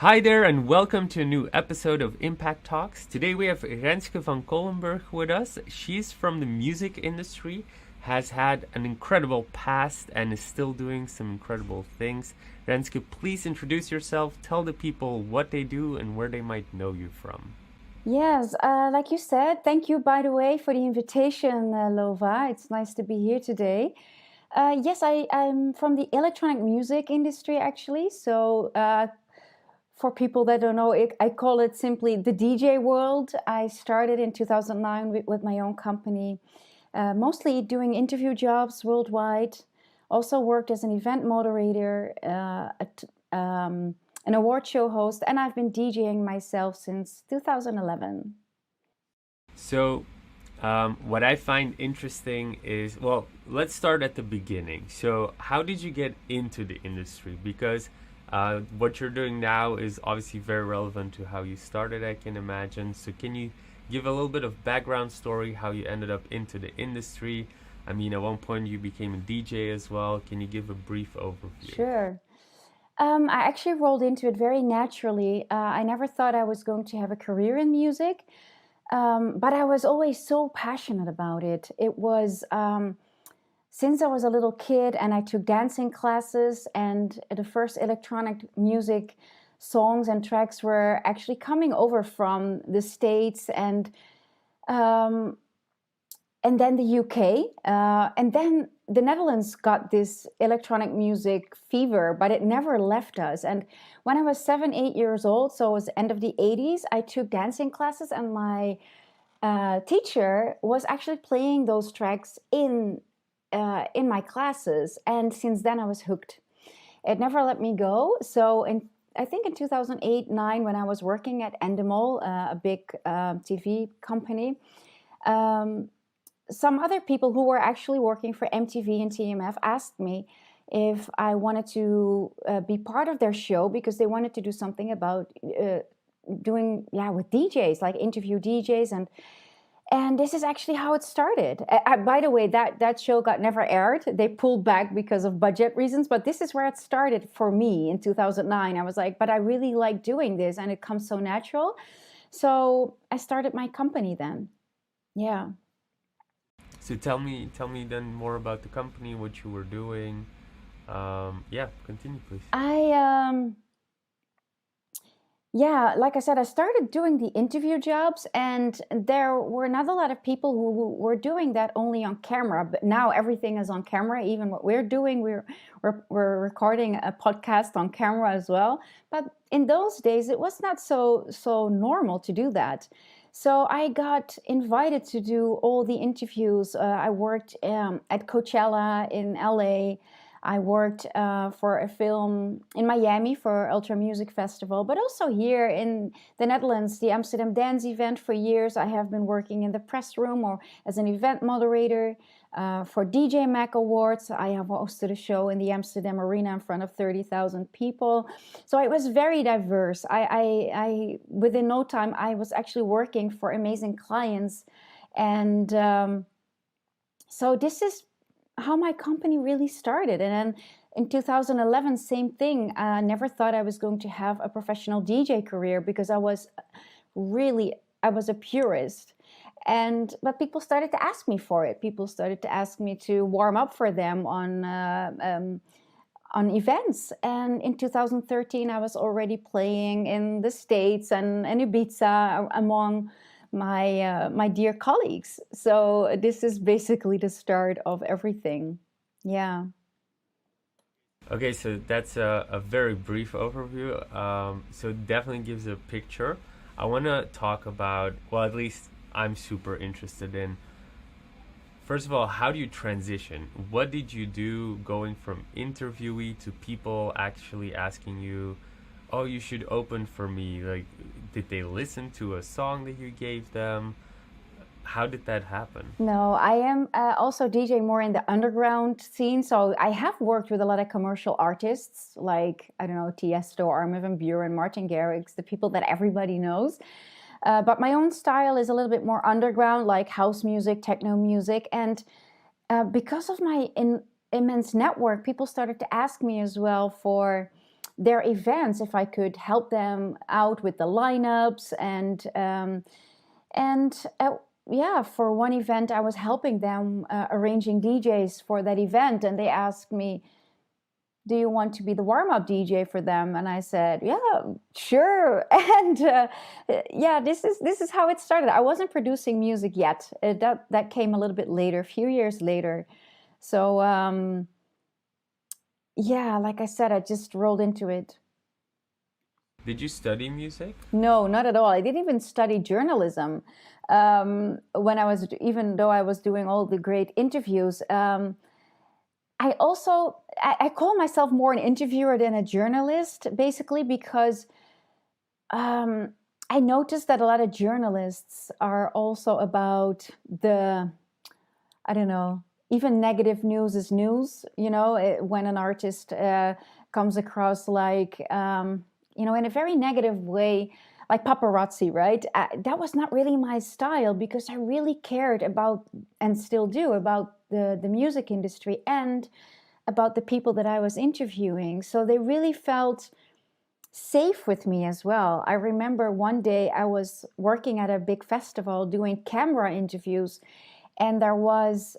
Hi there, and welcome to a new episode of Impact Talks. Today we have Renske van Kollenburg with us. She's from the music industry, has had an incredible past, and is still doing some incredible things. Renske, please introduce yourself, tell the people what they do and where they might know you from. Yes, like you said, thank you, by the way, for the invitation, Lova. It's nice to be here today. Yes, I'm from the electronic music industry, actually. So, for people that don't know, I call it simply the DJ world. I started in 2009 with my own company, mostly doing interview jobs worldwide. Also worked as an event moderator, an award show host, and I've been DJing myself since 2011. So, what I find interesting is, well, let's start at the beginning. So, how did you get into the industry? Because what you're doing now is obviously very relevant to how you started, I can imagine. So, can you give a little bit of background story how you ended up into the industry? I mean, at one point you became a DJ as well. Can you give a brief overview? Sure. I actually rolled into it very naturally. I never thought I was going to have a career in music, but I was always so passionate about it. It was since I was a little kid and I took dancing classes, and the first electronic music songs and tracks were actually coming over from the States um, and then the UK, and then the Netherlands got this electronic music fever, but it never left us. And when I was 8 years old, so it was the end of the 80s, I took dancing classes, and my teacher was actually playing those tracks in my classes. And since then, I was hooked. It never let me go. So I think in 2008-9, when I was working at Endemol, a big TV company, um, some other people who were actually working for MTV and TMF asked me if I wanted to be part of their show, because they wanted to do something about doing, with DJs, like interview DJs. And this is actually how it started. By the way, that show got never aired. They pulled back because of budget reasons, but this is where it started for me in 2009. I was like, but I really like doing this, and it comes so natural. So I started my company then. Yeah. So tell me then more about the company, what you were doing. Yeah, continue, please. I Yeah, like I said, I started doing the interview jobs, and there were not a lot of people who were doing that only on camera. But now everything is on camera. Even what we're doing, we're recording a podcast on camera as well. But in those days, it was not so normal to do that. So I got invited to do all the interviews. I worked at Coachella in LA. I worked for a film in Miami for Ultra Music Festival, but also here in the Netherlands, the Amsterdam Dance Event. For years, I have been working in the press room or as an event moderator for DJ Mac Awards. I have hosted a show in the Amsterdam Arena in front of 30,000 people. So it was very diverse. Within no time, I was actually working for amazing clients, and so this is how my company really started. And then in 2011, same thing. I never thought I was going to have a professional DJ career, because I was a purist. But people started to ask me for it. People started to ask me to warm up for them on events. And in 2013, I was already playing in the States and Ibiza among my dear colleagues. So this is basically the start of everything. Yeah. Okay, so that's a very brief overview. So it definitely gives a picture. I want to talk about, well, at least I'm super interested in. First of all, how do you transition? What did you do going from interviewee to people actually asking you, oh, you should open for me? Like, did they listen to a song that you gave them? How did that happen? No, I am also DJ more in the underground scene. So I have worked with a lot of commercial artists like, I don't know, Tiesto, Armin van Buuren, Martin Garrix, the people that everybody knows. But my own style is a little bit more underground, like house music, techno music. And because of my immense network, people started to ask me as well for their events, if I could help them out with the lineups. And yeah, for one event, I was helping them arranging DJs for that event, and they asked me, do you want to be the warm-up DJ for them? And I said, yeah, sure. And yeah, this is how it started. I wasn't producing music yet. That came a little bit later, a few years later. So yeah, like I said, I just rolled into it. Did you study music? No, not at all. I didn't even study journalism. When I was, even though I was doing all the great interviews, I call myself more an interviewer than a journalist, basically because I noticed that a lot of journalists are also about the, I don't know, even negative news is news, when an artist comes across like, in a very negative way, like paparazzi, right? That was not really my style, because I really cared about, and still do, about the music industry and about the people that I was interviewing. So they really felt safe with me as well. I remember one day I was working at a big festival doing camera interviews, and there was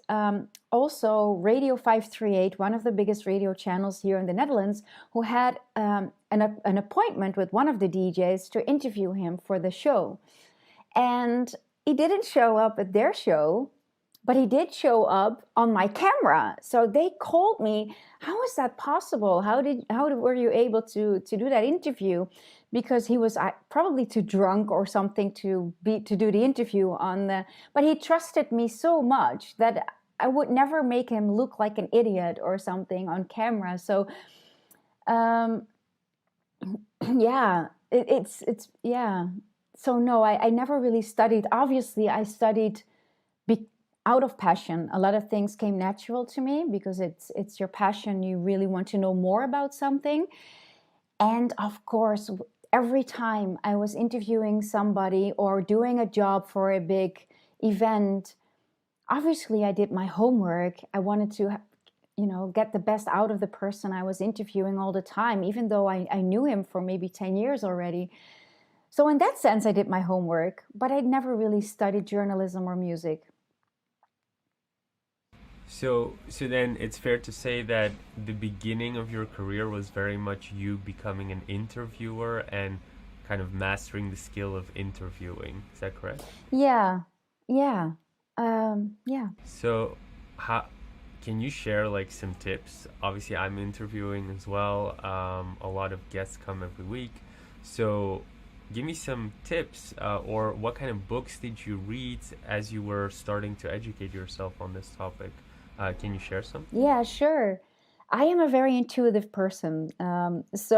also Radio 538, one of the biggest radio channels here in the Netherlands, who had an appointment with one of the DJs to interview him for the show. And he didn't show up at their show, but he did show up on my camera. So they called me. How is that possible? How were you able to do that interview? Because he was probably too drunk or something to do the interview on the. But he trusted me so much that I would never make him look like an idiot or something on camera. So, yeah, it's yeah. So no, I never really studied. Obviously, I studied out of passion. A lot of things came natural to me because it's your passion. You really want to know more about something. And of course, every time I was interviewing somebody or doing a job for a big event, obviously I did my homework. I wanted to, get the best out of the person I was interviewing all the time, even though I knew him for maybe 10 years already. So in that sense, I did my homework, but I'd never really studied journalism or music. So then it's fair to say that the beginning of your career was very much you becoming an interviewer and kind of mastering the skill of interviewing. Is that correct? Yeah. Yeah. So how can you share like some tips? Obviously, I'm interviewing as well. A lot of guests come every week. So give me some tips, or what kind of books did you read as you were starting to educate yourself on this topic? Can you share some? Yeah, sure. I am a very intuitive person. As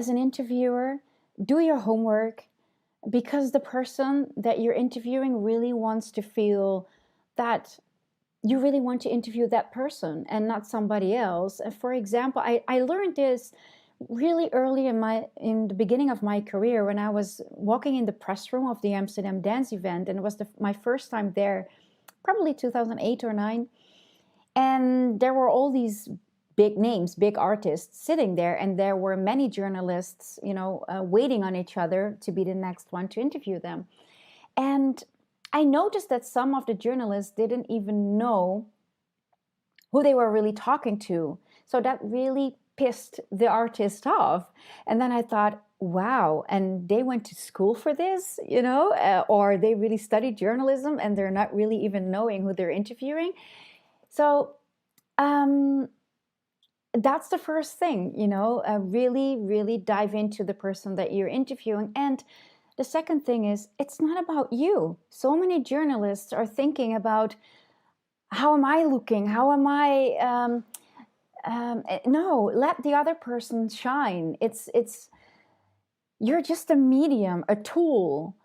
an interviewer, do your homework, because the person that you're interviewing really wants to feel that you really want to interview that person and not somebody else. And for example, I learned this really early in the beginning of my career, when I was walking in the press room of the Amsterdam Dance event, and it was my first time there, probably 2008 or 9, and there were all these big names, big artists sitting there, and there were many journalists, waiting on each other to be the next one to interview them. And I noticed that some of the journalists didn't even know who they were really talking to. So that really pissed the artist off. And then I thought, wow, and they went to school for this, or they really studied journalism and they're not really even knowing who they're interviewing. So that's the first thing, really, really dive into the person that you're interviewing. And the second thing is, it's not about you. So many journalists are thinking about, how am I looking? How am I? No, let the other person shine. You're just a medium, a tool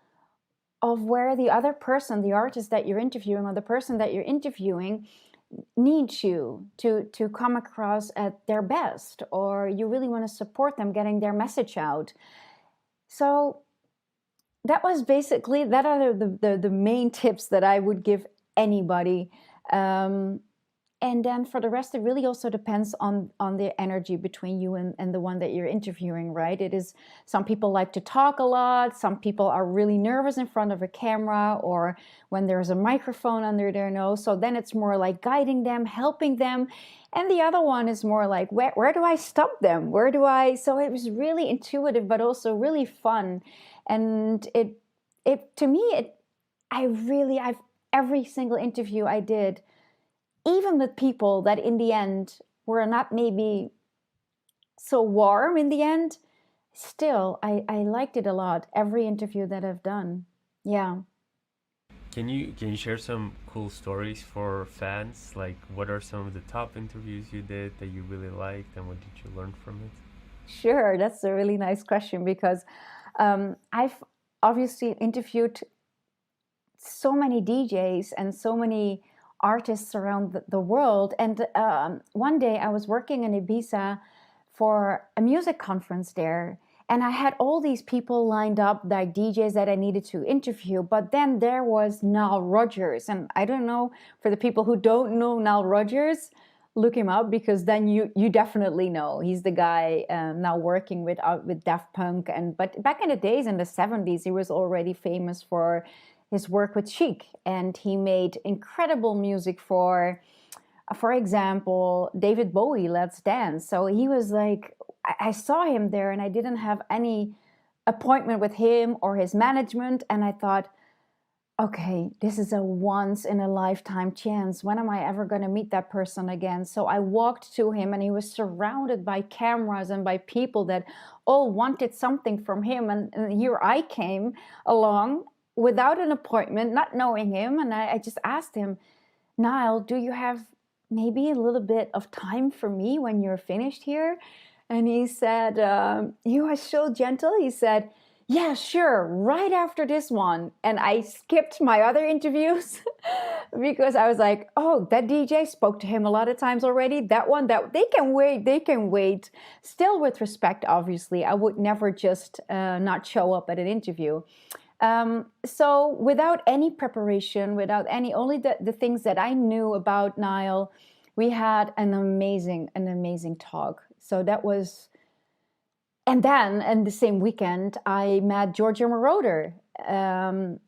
of where the other person, the artist that you're interviewing or the person that you're interviewing, needs you to come across at their best, or you really want to support them getting their message out. So that was basically, that are the main tips that I would give anybody. And And then for the rest, it really also depends on the energy between you and the one that you're interviewing, right? It is, some people like to talk a lot, some people are really nervous in front of a camera or when there's a microphone under their nose. So then it's more like guiding them, helping them. And the other one is more like, where do I stop them? Where do I? So it was really intuitive, but also really fun. And it to me, I've every single interview I did, even with people that in the end were not maybe so warm in the end, still I liked it a lot. Every interview that I've done. Yeah. Can you share some cool stories for fans? Like, what are some of the top interviews you did that you really liked, and what did you learn from it? Sure, that's a really nice question because I've obviously interviewed so many DJs and so many artists around the world. And one day I was working in Ibiza for a music conference there. And I had all these people lined up, like DJs that I needed to interview. But then there was Nile Rodgers. And I don't know, for the people who don't know Nile Rodgers, look him up because then you definitely know. He's the guy now working with Daft Punk. But back in the days, in the 70s, he was already famous for his work with Chic. And he made incredible music for example, David Bowie, Let's Dance. So he was like, I saw him there and I didn't have any appointment with him or his management. And I thought, okay, this is a once in a lifetime chance. When am I ever going to meet that person again? So I walked to him and he was surrounded by cameras and by people that all wanted something from him. And here I came along without an appointment, not knowing him. And I just asked him, Niall, do you have maybe a little bit of time for me when you're finished here? And he said, you are so gentle. He said, yeah, sure, right after this one. And I skipped my other interviews because I was like, oh, that DJ spoke to him a lot of times already. That one, that they can wait. Still with respect, obviously. I would never just not show up at an interview. So without any preparation, without only the things that I knew about Niall, we had an amazing talk. So that was, and then in the same weekend, I met Giorgio Moroder,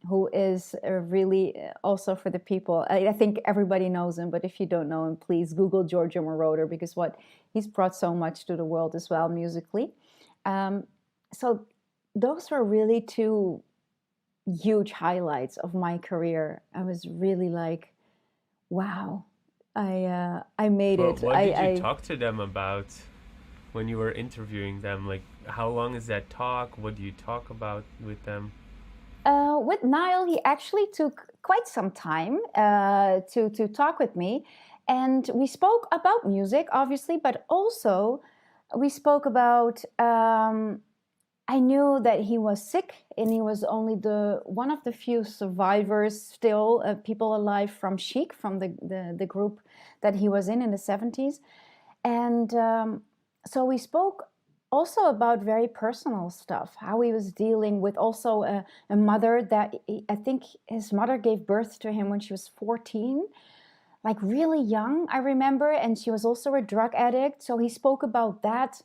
who is really also for the people. I think everybody knows him, but if you don't know him, please Google Giorgio Moroder because he's brought so much to the world as well musically. So those were really two huge highlights of my career. I was really like, wow, I made it. What did you talk to them about when you were interviewing them? Like, how long is that talk? What do you talk about with them? With Niall, he actually took quite some time to talk with me. And we spoke about music, obviously, but also we spoke about I knew that he was sick and he was only one of the few survivors still, people alive from Chic, from the group that he was in the 70s. And so we spoke also about very personal stuff, how he was dealing with also a mother that I think his mother gave birth to him when she was 14, like really young, I remember. And she was also a drug addict. So he spoke about that.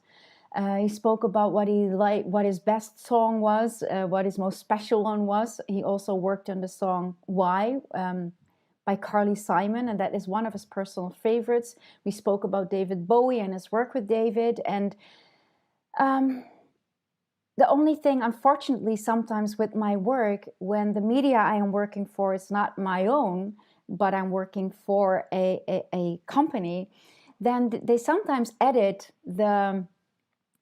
He spoke about what he liked, what his best song was, what his most special one was. He also worked on the song "Why" by Carly Simon, and that is one of his personal favorites. We spoke about David Bowie and his work with David. And the only thing, unfortunately, sometimes with my work, when the media I am working for is not my own, but I'm working for a company, then they sometimes edit the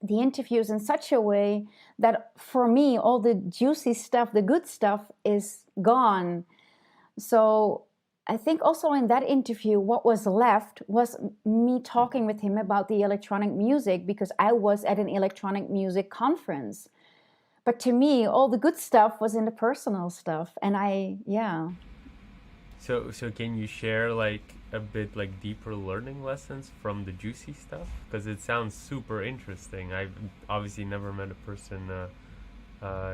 interviews in such a way that for me, all the juicy stuff, the good stuff is gone. So I think also in that interview, what was left was me talking with him about the electronic music because I was at an electronic music conference. But to me, all the good stuff was in the personal stuff. And yeah. So can you share like a bit like deeper learning lessons from the juicy stuff? Because it sounds super interesting. I've obviously never met a person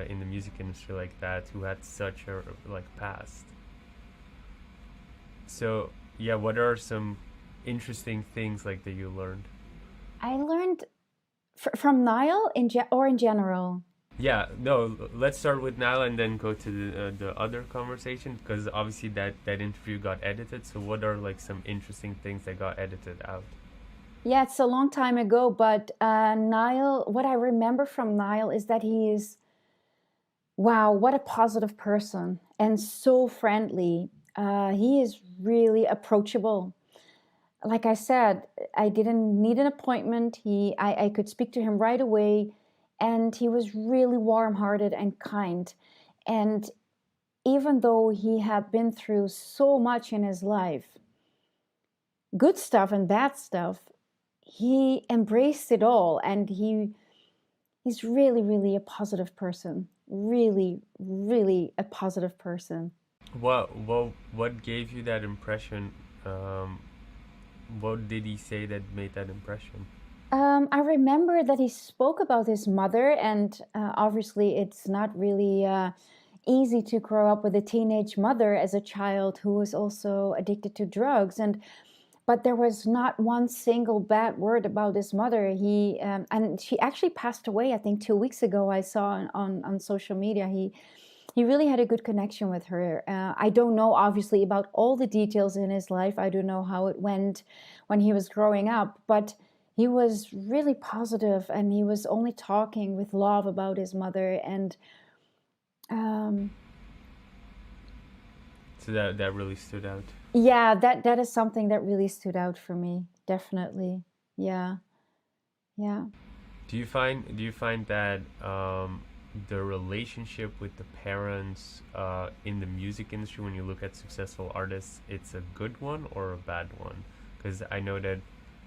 in the music industry like that who had such a like past. So yeah, what are some interesting things like that you learned? I learned from Nile or in general. Yeah, no, let's start with Nile and then go to the other conversation, because obviously that interview got edited. So what are like some interesting things that got edited out? Yeah, it's a long time ago, but Nile, what I remember from Nile is that he is, wow, what a positive person and so friendly. He is really approachable. Like I said, I didn't need an appointment. I could speak to him right away, and he was really warm-hearted and kind. And even though he had been through so much in his life, good stuff and bad stuff, he embraced it all, and he's really, really a positive person. Really, really a positive person. What gave you that impression? Um, what did he say that made that impression? I remember that he spoke about his mother, and obviously, it's not really easy to grow up with a teenage mother as a child who was also addicted to drugs. And but there was not one single bad word about his mother. And she actually passed away, I think, 2 weeks ago. I saw on social media. He really had a good connection with her. I don't know, obviously, about all the details in his life. I don't know how it went when he was growing up, but he was really positive, and he was only talking with love about his mother. And um, So that really stood out. yeah, that is something that really stood out for me. Definitely. Yeah, yeah. Do you find that the relationship with the parents in the music industry, when you look at successful artists, it's a good one or a bad one? Because I know that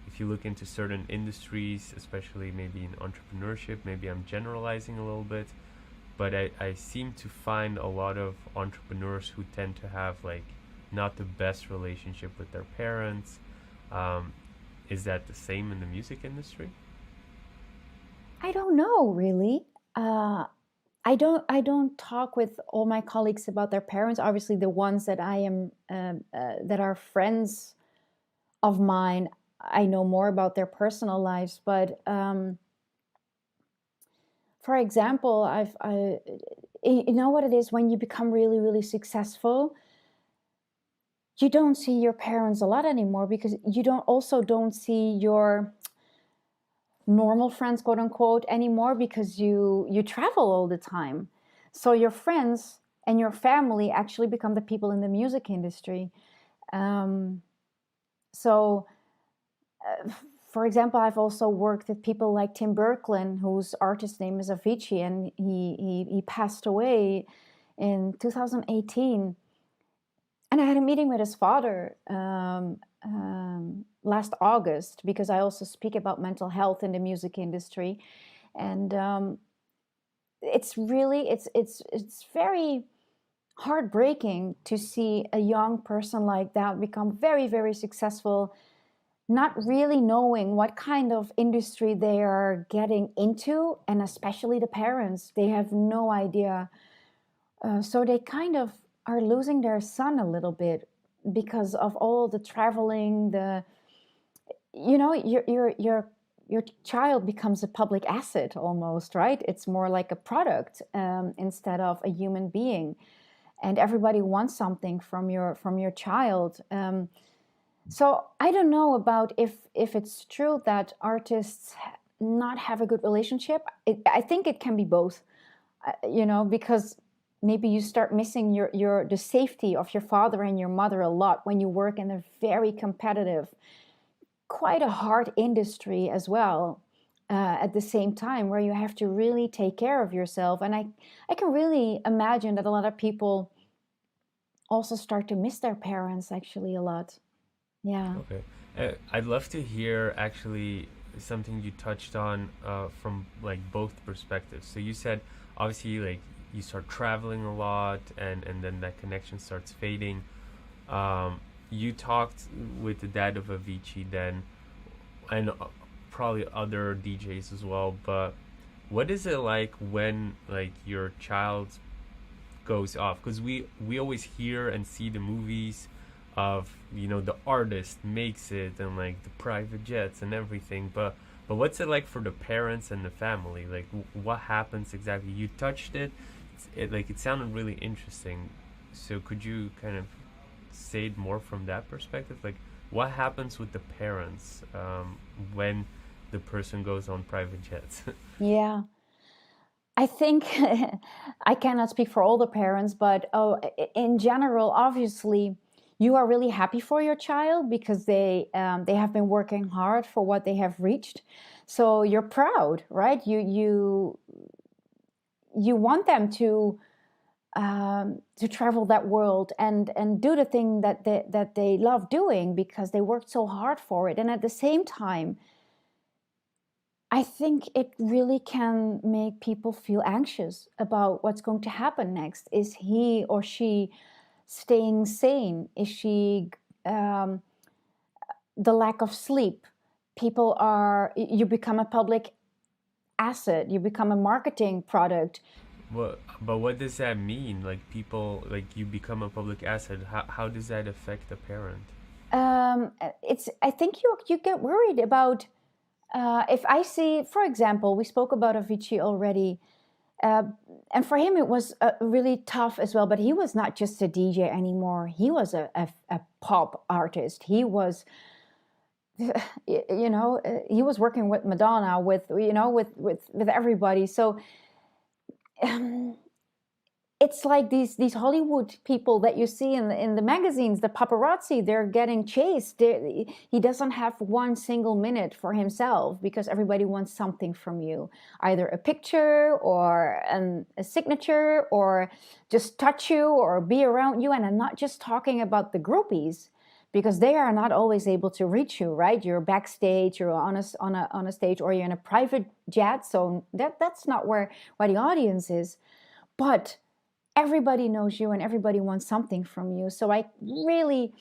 if you look into certain industries, especially maybe in entrepreneurship, maybe I'm generalizing a little bit, but I seem to find a lot of entrepreneurs who tend to have like not the best relationship with their parents. Um, is that the same in the music industry? I don't know really. Uh, I don't talk with all my colleagues about their parents. Obviously, the ones that I am that are friends of mine, I know more about their personal lives. But for example, you know what it is when you become really, really successful. You don't see your parents a lot anymore because you don't see your normal friends, quote unquote, anymore because you travel all the time. So your friends and your family actually become the people in the music industry. Um, so, for example, I've also worked with people like Tim Berkland, whose artist name is Avicii, and he passed away in 2018. And I had a meeting with his father last August because I also speak about mental health in the music industry, and it's very heartbreaking to see a young person like that become very, very successful, not really knowing what kind of industry they are getting into, and especially the parents, they have no idea. So they kind of are losing their son a little bit because of all the traveling. Your child becomes a public asset almost, right? It's more like a product instead of a human being, and everybody wants something from your child. So I don't know about if it's true that artists not have a good relationship. I think it can be both, because maybe you start missing the safety of your father and your mother a lot when you work in a very competitive, quite a hard industry as well, at the same time, where you have to really take care of yourself. And I can really imagine that a lot of people also start to miss their parents actually a lot. Yeah. Okay. I'd love to hear actually something you touched on from like both perspectives. So you said obviously like you start traveling a lot, and then that connection starts fading. You talked with the dad of Avicii then, and probably other DJs as well. But what is it like when like your child goes off? Because we always hear and see the movies of, you know, the artist makes it and like the private jets and everything, but what's it like for the parents and the family? Like, what happens exactly? You touched it. Like, it sounded really interesting. So could you kind of say it more from that perspective? Like, what happens with the parents when the person goes on private jets? Yeah. I think I cannot speak for all the parents, but in general, obviously, you are really happy for your child because they have been working hard for what they have reached. So you're proud, right? You want them to travel that world and do the thing that they love doing because they worked so hard for it. And at the same time, I think it really can make people feel anxious about what's going to happen next. Is he or she staying sane? Is she the lack of sleep? People are, you become a public asset, you become a marketing product. But what does that mean? Like, people, like, you become a public asset. How does that affect a parent? I think you get worried about if I see, for example, we spoke about Avicii already. Uh, and for him, it was really tough as well. But he was not just a DJ anymore. He was a pop artist. He was, he was working with Madonna, with everybody. So um, it's like these Hollywood people that you see in the magazines, the paparazzi. They're getting chased. He doesn't have one single minute for himself because everybody wants something from you, either a picture or a signature or just touch you or be around you. And I'm not just talking about the groupies, because they are not always able to reach you, right? You're backstage, you're on a stage, or you're in a private jet. So that's not where the audience is. But everybody knows you and everybody wants something from you. So I really,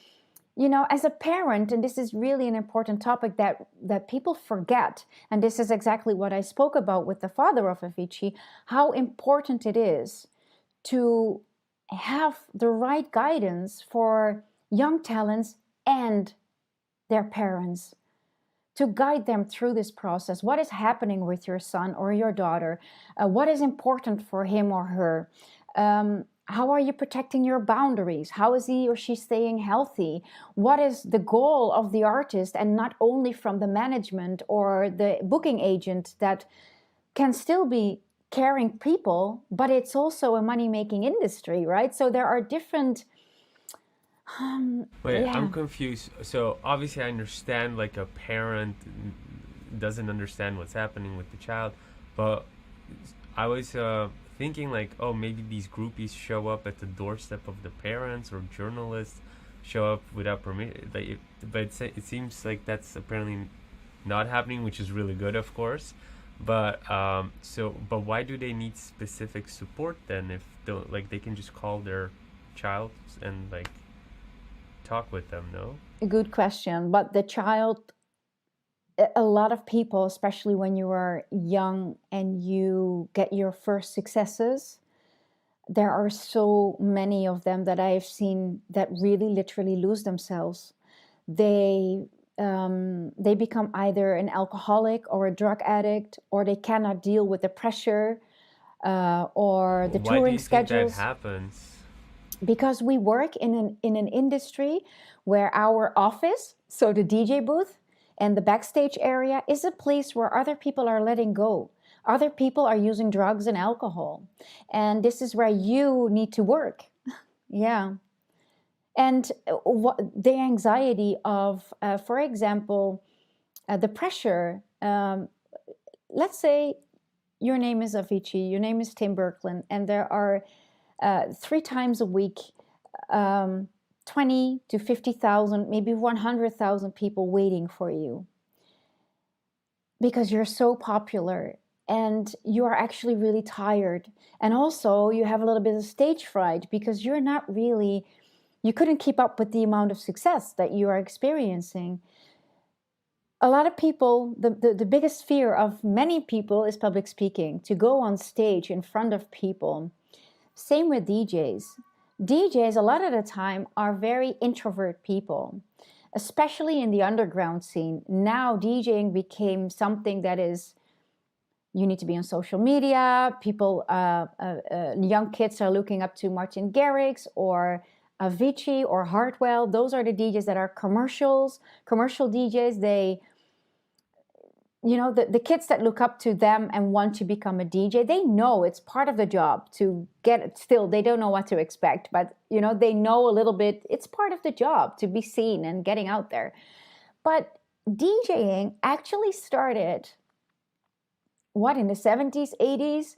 as a parent, and this is really an important topic that people forget, and this is exactly what I spoke about with the father of Avicii, how important it is to have the right guidance for young talents and their parents, to guide them through this process. What is happening with your son or your daughter? What is important for him or her? How are you protecting your boundaries? How is he or she staying healthy? What is the goal of the artist, and not only from the management or the booking agent that can still be caring people, but it's also a money-making industry, right? So there are different Wait, I'm yeah. confused. So obviously, I understand like a parent doesn't understand what's happening with the child, but I was thinking like, oh, maybe these groupies show up at the doorstep of the parents, or journalists show up without permission. Like, but it seems like that's apparently not happening, which is really good, of course. But why do they need specific support then? If they can just call their child and like talk with them, no? A good question. But the child, a lot of people, especially when you are young and you get your first successes, there are so many of them that I have seen that really literally lose themselves. They become either an alcoholic or a drug addict, or they cannot deal with the pressure or the Why do touring you think that schedules. happens? Because we work in an industry where our office, so the DJ booth and the backstage area, is a place where other people are letting go. Other people are using drugs and alcohol. And this is where you need to work. Yeah. And the anxiety of, for example, the pressure. Let's say your name is Avicii, your name is Tim Berkland, and there are 3 times a week, 20 to 50,000, maybe 100,000 people waiting for you because you're so popular, and you are actually really tired. And also, you have a little bit of stage fright because you couldn't keep up with the amount of success that you are experiencing. A lot of people, the biggest fear of many people is public speaking, to go on stage in front of people. Same with DJs. DJs, a lot of the time, are very introvert people, especially in the underground scene. Now, DJing became something that is, you need to be on social media. People, young kids are looking up to Martin Garrix or Avicii or Hartwell. Those are the DJs that are commercial DJs. They, the kids that look up to them and want to become a DJ, they know it's part of the job to get it. Still, they don't know what to expect, but they know a little bit. It's part of the job to be seen and getting out there. But DJing actually started, in the 70s, 80s?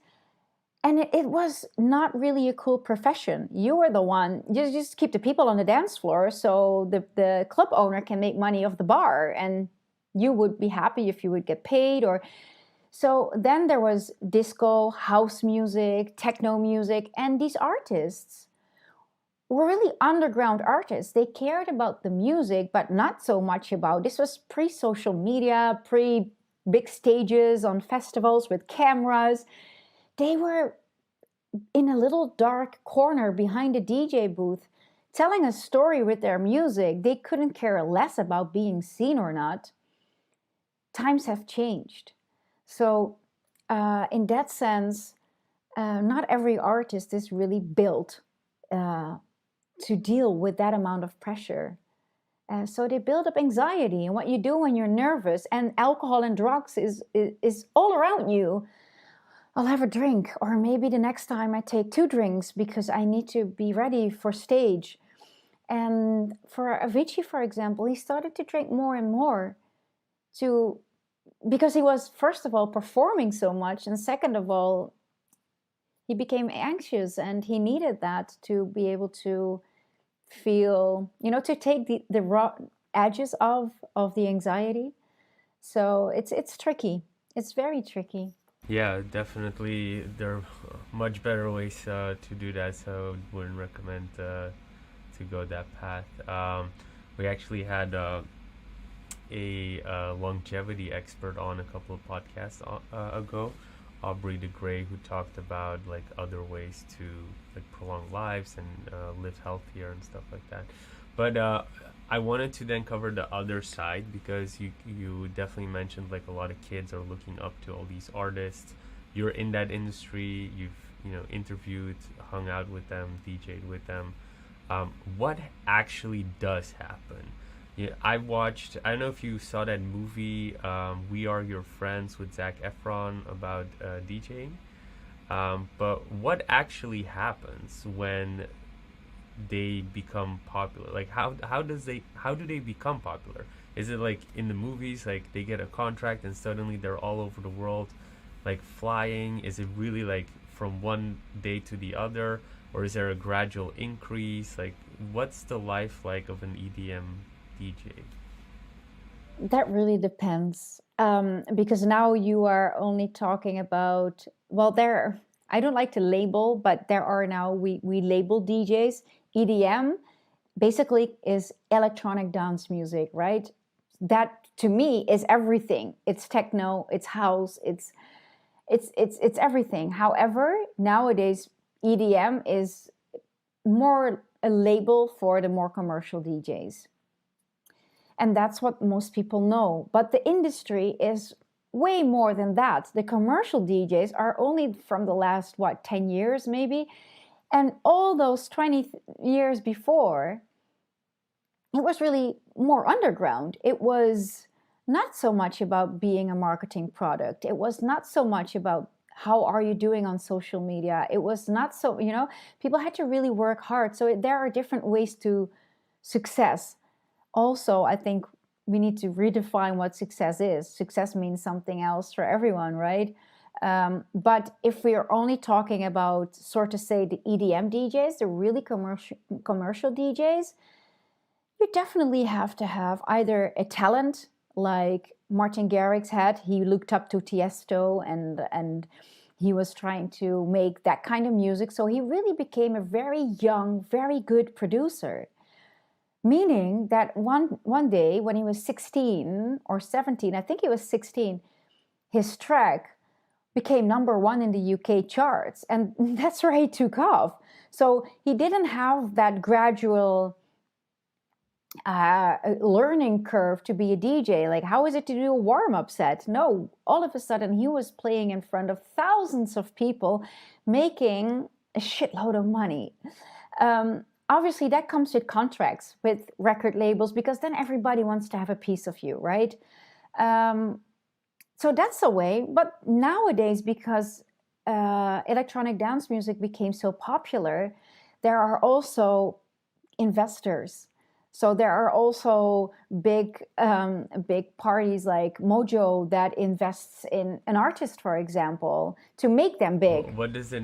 And it was not really a cool profession. You were the one, you just keep the people on the dance floor so the club owner can make money off the bar, and you would be happy if you would get paid. Or so then there was disco, house music, techno music, and these artists were really underground artists. They cared about the music, but not so much about, this was pre-social media, pre-big stages on festivals with cameras. They were in a little dark corner behind a DJ booth telling a story with their music. They couldn't care less about being seen or not. Times have changed. So in that sense, not every artist is really built to deal with that amount of pressure. So they build up anxiety, and what you do when you're nervous, and alcohol and drugs is all around you. I'll have a drink, or maybe the next time I take 2 drinks because I need to be ready for stage. And for Avicii, for example, he started to drink more and more because he was, first of all, performing so much, and second of all, he became anxious, and he needed that to be able to feel, to take the raw edges of the anxiety. So it's tricky. It's very tricky. Yeah, definitely. There are much better ways to do that, so I wouldn't recommend to go that path. We actually had a longevity expert on a couple of podcasts ago, Aubrey de Grey, who talked about like other ways to like prolong lives and live healthier and stuff like that. But I wanted to then cover the other side, because you definitely mentioned like a lot of kids are looking up to all these artists. You're in that industry. You've interviewed, hung out with them, DJed with them. What actually does happen? Yeah, I don't know if you saw that movie, We Are Your Friends, with Zac Efron about DJing. But what actually happens when they become popular? Like how do they become popular? Is it like in the movies, like they get a contract and suddenly they're all over the world, like flying? Is it really like from one day to the other, or is there a gradual increase? Like, what's the life like of an EDM DJ? That really depends, because now you are only talking about, I don't like to label, but there are now, we label DJs. EDM basically is electronic dance music, right? That to me is everything. It's techno, it's house, it's everything. However, nowadays EDM is more a label for the more commercial DJs. And that's what most people know. But the industry is way more than that. The commercial DJs are only from the last, 10 years maybe? And all those 20 years before, it was really more underground. It was not so much about being a marketing product. It was not so much about how are you doing on social media. It was not so, people had to really work hard. So there are different ways to success. Also, I think we need to redefine what success is. Success means something else for everyone, right? But if we are only talking about, sort of say, the EDM DJs, the really commercial DJs, you definitely have to have either a talent like Martin Garrix had. He looked up to Tiesto and he was trying to make that kind of music. So he really became a very young, very good producer. Meaning that one day when he was 16 or 17, I think he was 16, his track became number one in the UK charts, and that's where he took off. So he didn't have that gradual learning curve to be a DJ. Like, how is it to do a warm up set? No, all of a sudden he was playing in front of thousands of people, making a shitload of money. Obviously, that comes with contracts with record labels, because then everybody wants to have a piece of you, right? So that's a way. But nowadays, because electronic dance music became so popular, there are also investors. So there are also big parties like Mojo that invests in an artist, for example, to make them big. What does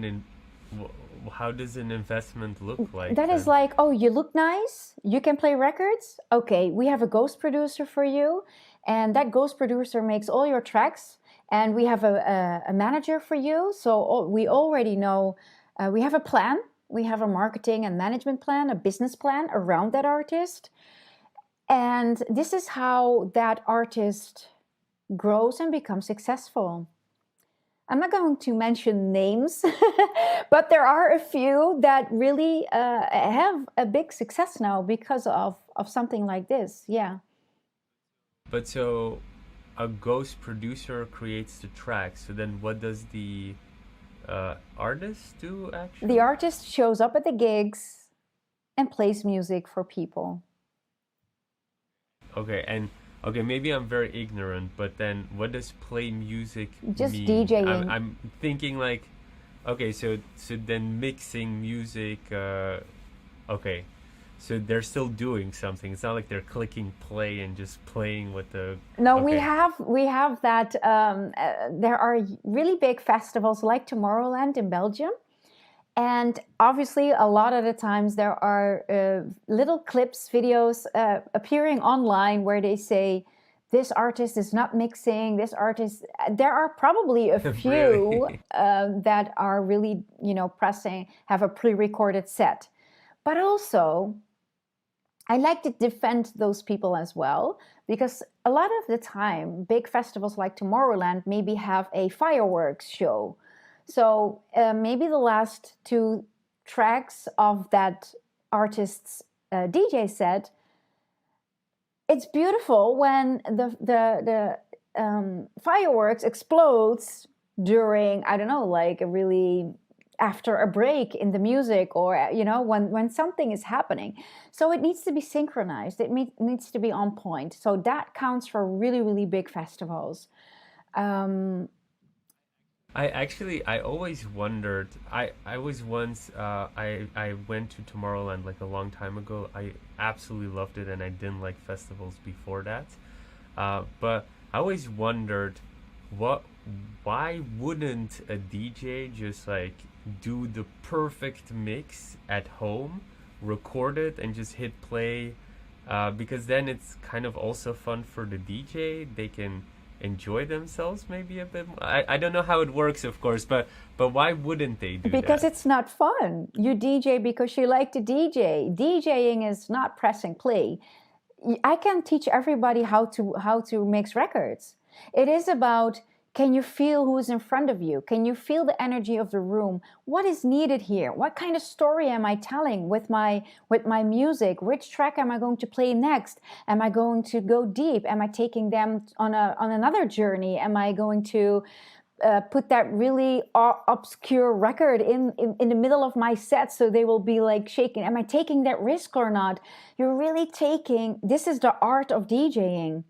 how does an investment look like That is then? like, oh, you look nice, you can play records. Okay, we have a ghost producer for you, and that ghost producer makes all your tracks, and we have a manager for you. So we already know, we have a plan, we have a marketing and management plan, a business plan around that artist. And this is how that artist grows and becomes successful. I'm not going to mention names, but there are a few that really have a big success now because of something like this. Yeah. But so a ghost producer creates the track. So then what does the artist do actually? The artist shows up at the gigs and plays music for people. Okay, and okay, maybe I'm very ignorant, but then what does play music Just mean? DJing. I'm thinking like, okay, so then mixing music. Okay, so they're still doing something. It's not like they're clicking play and just playing with the. No, Okay. we have that. There are really big festivals like Tomorrowland in Belgium, and obviously a lot of the times there are little clips, videos appearing online where they say this artist is not mixing. This artist. There are probably a few Really? that are really, pressing, have a pre-recorded set, but also I like to defend those people as well, because a lot of the time, big festivals like Tomorrowland maybe have a fireworks show. So maybe the last two tracks of that artist's DJ set, it's beautiful when the fireworks explodes during, I don't know, like a really after a break in the music, or when something is happening. So it needs to be synchronized, it needs to be on point. So that counts for really, really big festivals. um, I always wondered. I was once. I went to Tomorrowland like a long time ago. I absolutely loved it, and I didn't like festivals before that. But I always wondered, what, why wouldn't a DJ just like do the perfect mix at home, record it, and just hit play? Because then it's kind of also fun for the DJ. They can enjoy themselves maybe a bit more. I don't know how it works, of course, but why wouldn't they do because that? it's not fun. You DJ because you like to DJ. DJing is not pressing play. I can teach everybody how to mix records. It is about, can you feel who's in front of you? Can you feel the energy of the room? What is needed here? What kind of story am I telling with my music? Which track am I going to play next? Am I going to go deep? Am I taking them on another journey? Am I going to put that really obscure record in the middle of my set so they will be like shaking? Am I taking that risk or not? You're really taking, this is the art of DJing.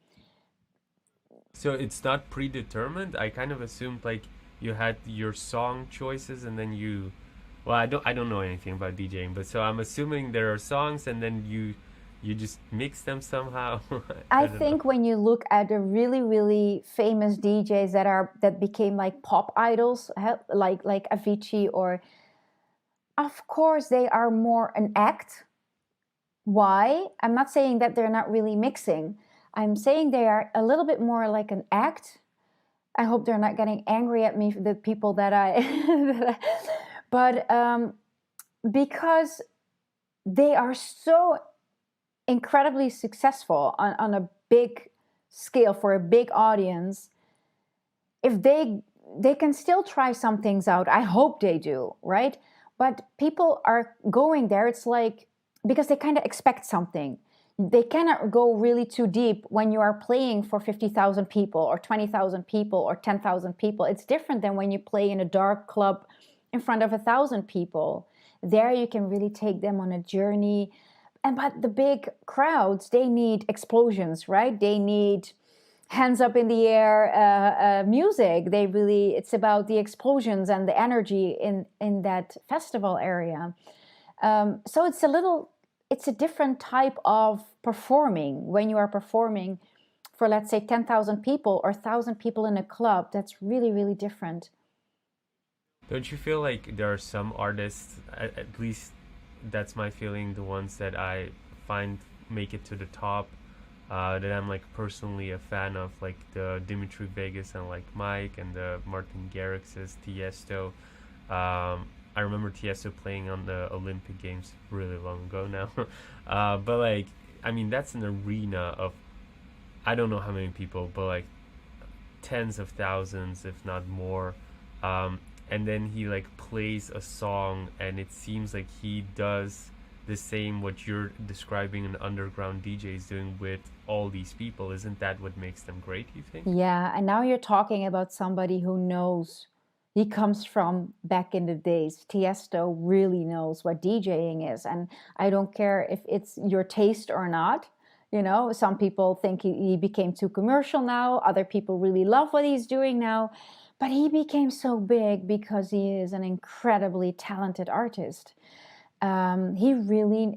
So it's not predetermined. I kind of assumed like you had your song choices and then you. Well, I don't know anything about DJing, but so I'm assuming there are songs and then you just mix them somehow. I I don't know. think when you look at the really, really famous DJs that became like pop idols, like Avicii, or, of course they are more an act. Why? I'm not saying that they're not really mixing. I'm saying they are a little bit more like an act. I hope they're not getting angry at me, the people that I. But because they are so incredibly successful on a big scale for a big audience, if they they can still try some things out. I hope they do, right? But people are going there. It's like, because they kind of expect something. They cannot go really too deep when you are playing for 50,000 people or 20,000 people or 10,000 people. It's different than when you play in a dark club in front of 1,000 people. There you can really take them on a journey. But the big crowds, they need explosions, right? They need hands up in the air music. It's about the explosions and the energy in that festival area. So it's a different type of performing. When you are performing for, let's say, 10,000 people or 1,000 people in a club, that's really, really different. Don't you feel like there are some artists, at least that's my feeling, the ones that I find make it to the top, that I'm like personally a fan of, like the Dimitri Vegas and like Mike and the Martin Garrix's, Tiesto. I remember Tiesto playing on the Olympic Games really long ago now. But like, I mean, that's an arena of, I don't know how many people, but like tens of thousands, if not more. And then he like plays a song, and it seems like he does the same what you're describing an underground DJ is doing with all these people. Isn't that what makes them great, you think? Yeah, and now you're talking about somebody who knows. He comes from back in the days. Tiesto really knows what DJing is, and I don't care if it's your taste or not. You know, some people think he became too commercial now. Other people really love what he's doing now. But he became so big because he is an incredibly talented artist. He really,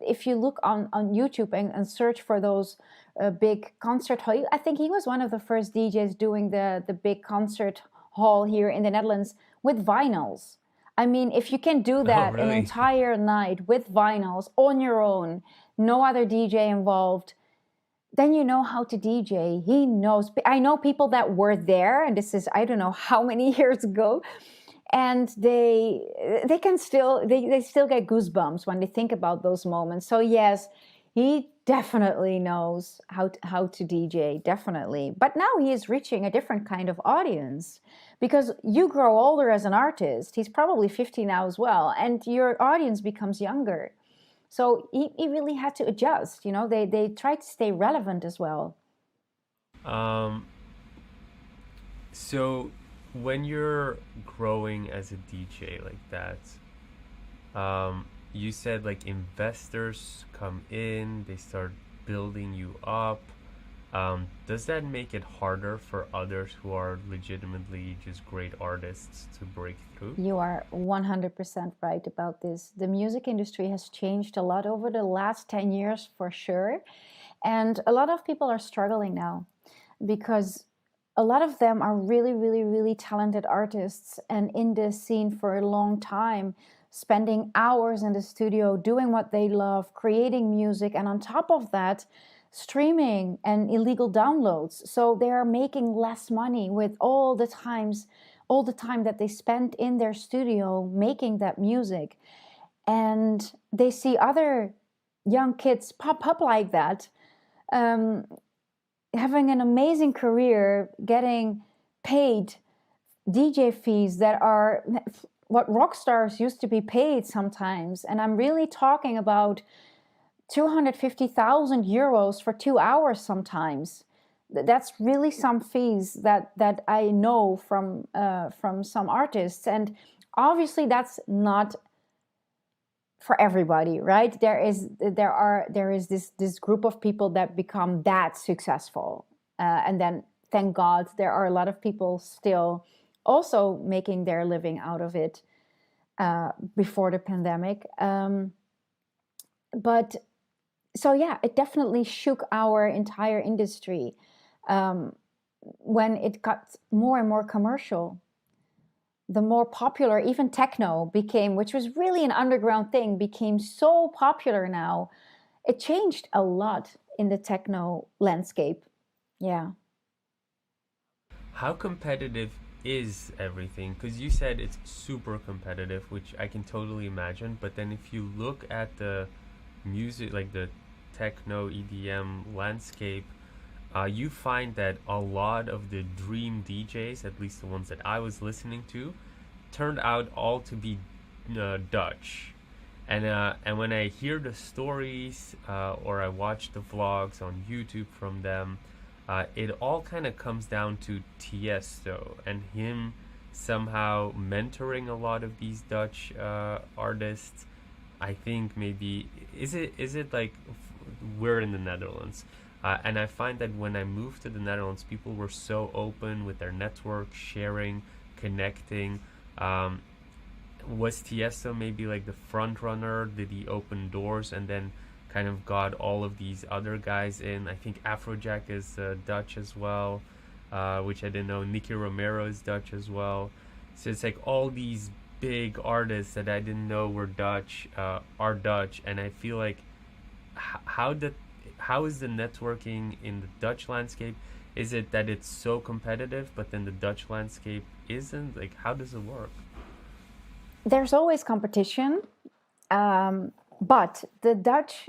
if you look on YouTube and search for those big concert hall, I think he was one of the first DJs doing the big concert hall here in the Netherlands with vinyls. I mean, if you can do that an Really? entire night with vinyls on your own, no other DJ involved, then you know how to DJ. He knows. I know people that were there, and this is, I don't know how many years ago, and they can still they still get goosebumps when they think about those moments. So yes, he definitely knows how to DJ, definitely. But now he is reaching a different kind of audience, because you grow older as an artist. He's probably 50 now as well, and your audience becomes younger. So he really had to adjust. They try to stay relevant as well. Um, so when you're growing as a DJ like that, you said like investors come in, they start building you up. Does that make it harder for others who are legitimately just great artists to break through? You are 100% right about this. The music industry has changed a lot over the last 10 years for sure. And a lot of people are struggling now because a lot of them are really, really, really talented artists and in this scene for a long time, spending hours in the studio doing what they love, creating music, and on top of that, streaming and illegal downloads. So they are making less money with all the time that they spent in their studio making that music. And they see other young kids pop up like that, having an amazing career, getting paid DJ fees that are what rock stars used to be paid sometimes. And I'm really talking about 250,000 euros for 2 hours sometimes. That's really some fees that I know from some artists. And obviously that's not for everybody, right? There is this group of people that become that successful, and then thank God there are a lot of people still also making their living out of it before the pandemic. But so yeah, it definitely shook our entire industry when it got more and more commercial. The more popular even techno became, which was really an underground thing, became so popular now. It changed a lot in the techno landscape. Yeah. How competitive is everything? Because you said it's super competitive, which I can totally imagine. But then if you look at the music, like the techno EDM landscape, you find that a lot of the dream DJs, at least the ones that I was listening to, turned out all to be Dutch. And when I hear the stories or I watch the vlogs on YouTube from them, it all kind of comes down to Tiesto and him somehow mentoring a lot of these Dutch artists. I think maybe is it like we're in the Netherlands, and I find that when I moved to the Netherlands, people were so open with their network, sharing, connecting. Um, was Tiesto maybe like the front runner? Did he open doors and then kind of got all of these other guys in? I think Afrojack is Dutch as well, which I didn't know. Nicky Romero is Dutch as well. So it's like all these big artists that I didn't know were Dutch are Dutch, and I feel like how did how is the networking in the Dutch landscape? Is it that it's so competitive, but then the Dutch landscape isn't? Like, how does it work? There's always competition, but the Dutch,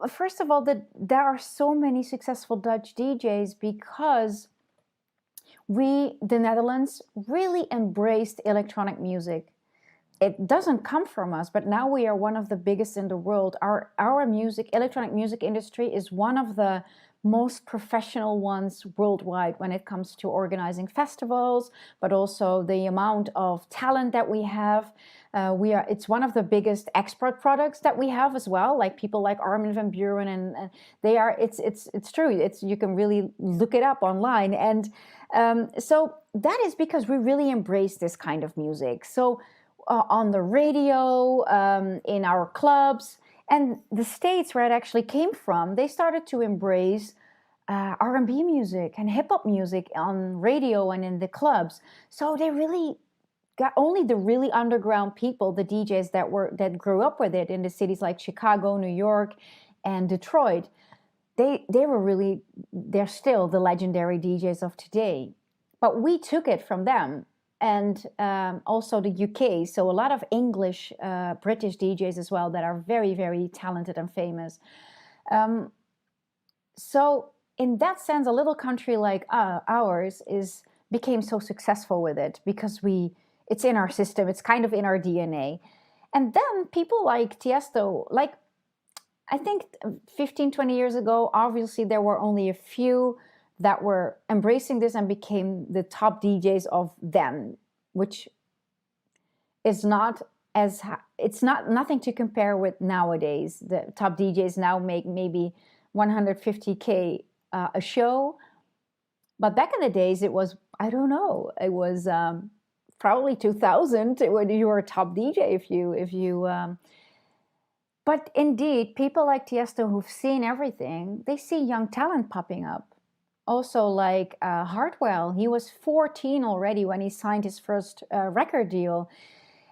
first of all, there are so many successful Dutch DJs because the Netherlands, really embraced electronic music. It doesn't come from us, but now we are one of the biggest in the world. Our electronic music industry is one of the most professional ones worldwide when it comes to organizing festivals, but also the amount of talent that we have. It's one of the biggest export products that we have as well, like people like Armin van Buuren, and they are, it's true. You can really look it up online. And so that is because we really embrace this kind of music. So on the radio, in our clubs, and the States where it actually came from, they started to embrace R&B music and hip hop music on radio and in the clubs. So they really got only the really underground people, the DJs that grew up with it in the cities like Chicago, New York, and Detroit. They're still the legendary DJs of today. But we took it from them. And also the UK, so a lot of English, British DJs as well that are very, very talented and famous. So in that sense, a little country like ours became so successful with it because it's in our system, it's kind of in our DNA. And then people like Tiesto, like I think 15, 20 years ago, obviously there were only a few that were embracing this and became the top DJs of then, which is not it's nothing to compare with nowadays. The top DJs now make maybe 150K a show, but back in the days it was, I don't know, it was probably 2000 when you were a top DJ if you but indeed people like Tiesto who've seen everything, they see young talent popping up. Also, like Hardwell, he was 14 already when he signed his first record deal,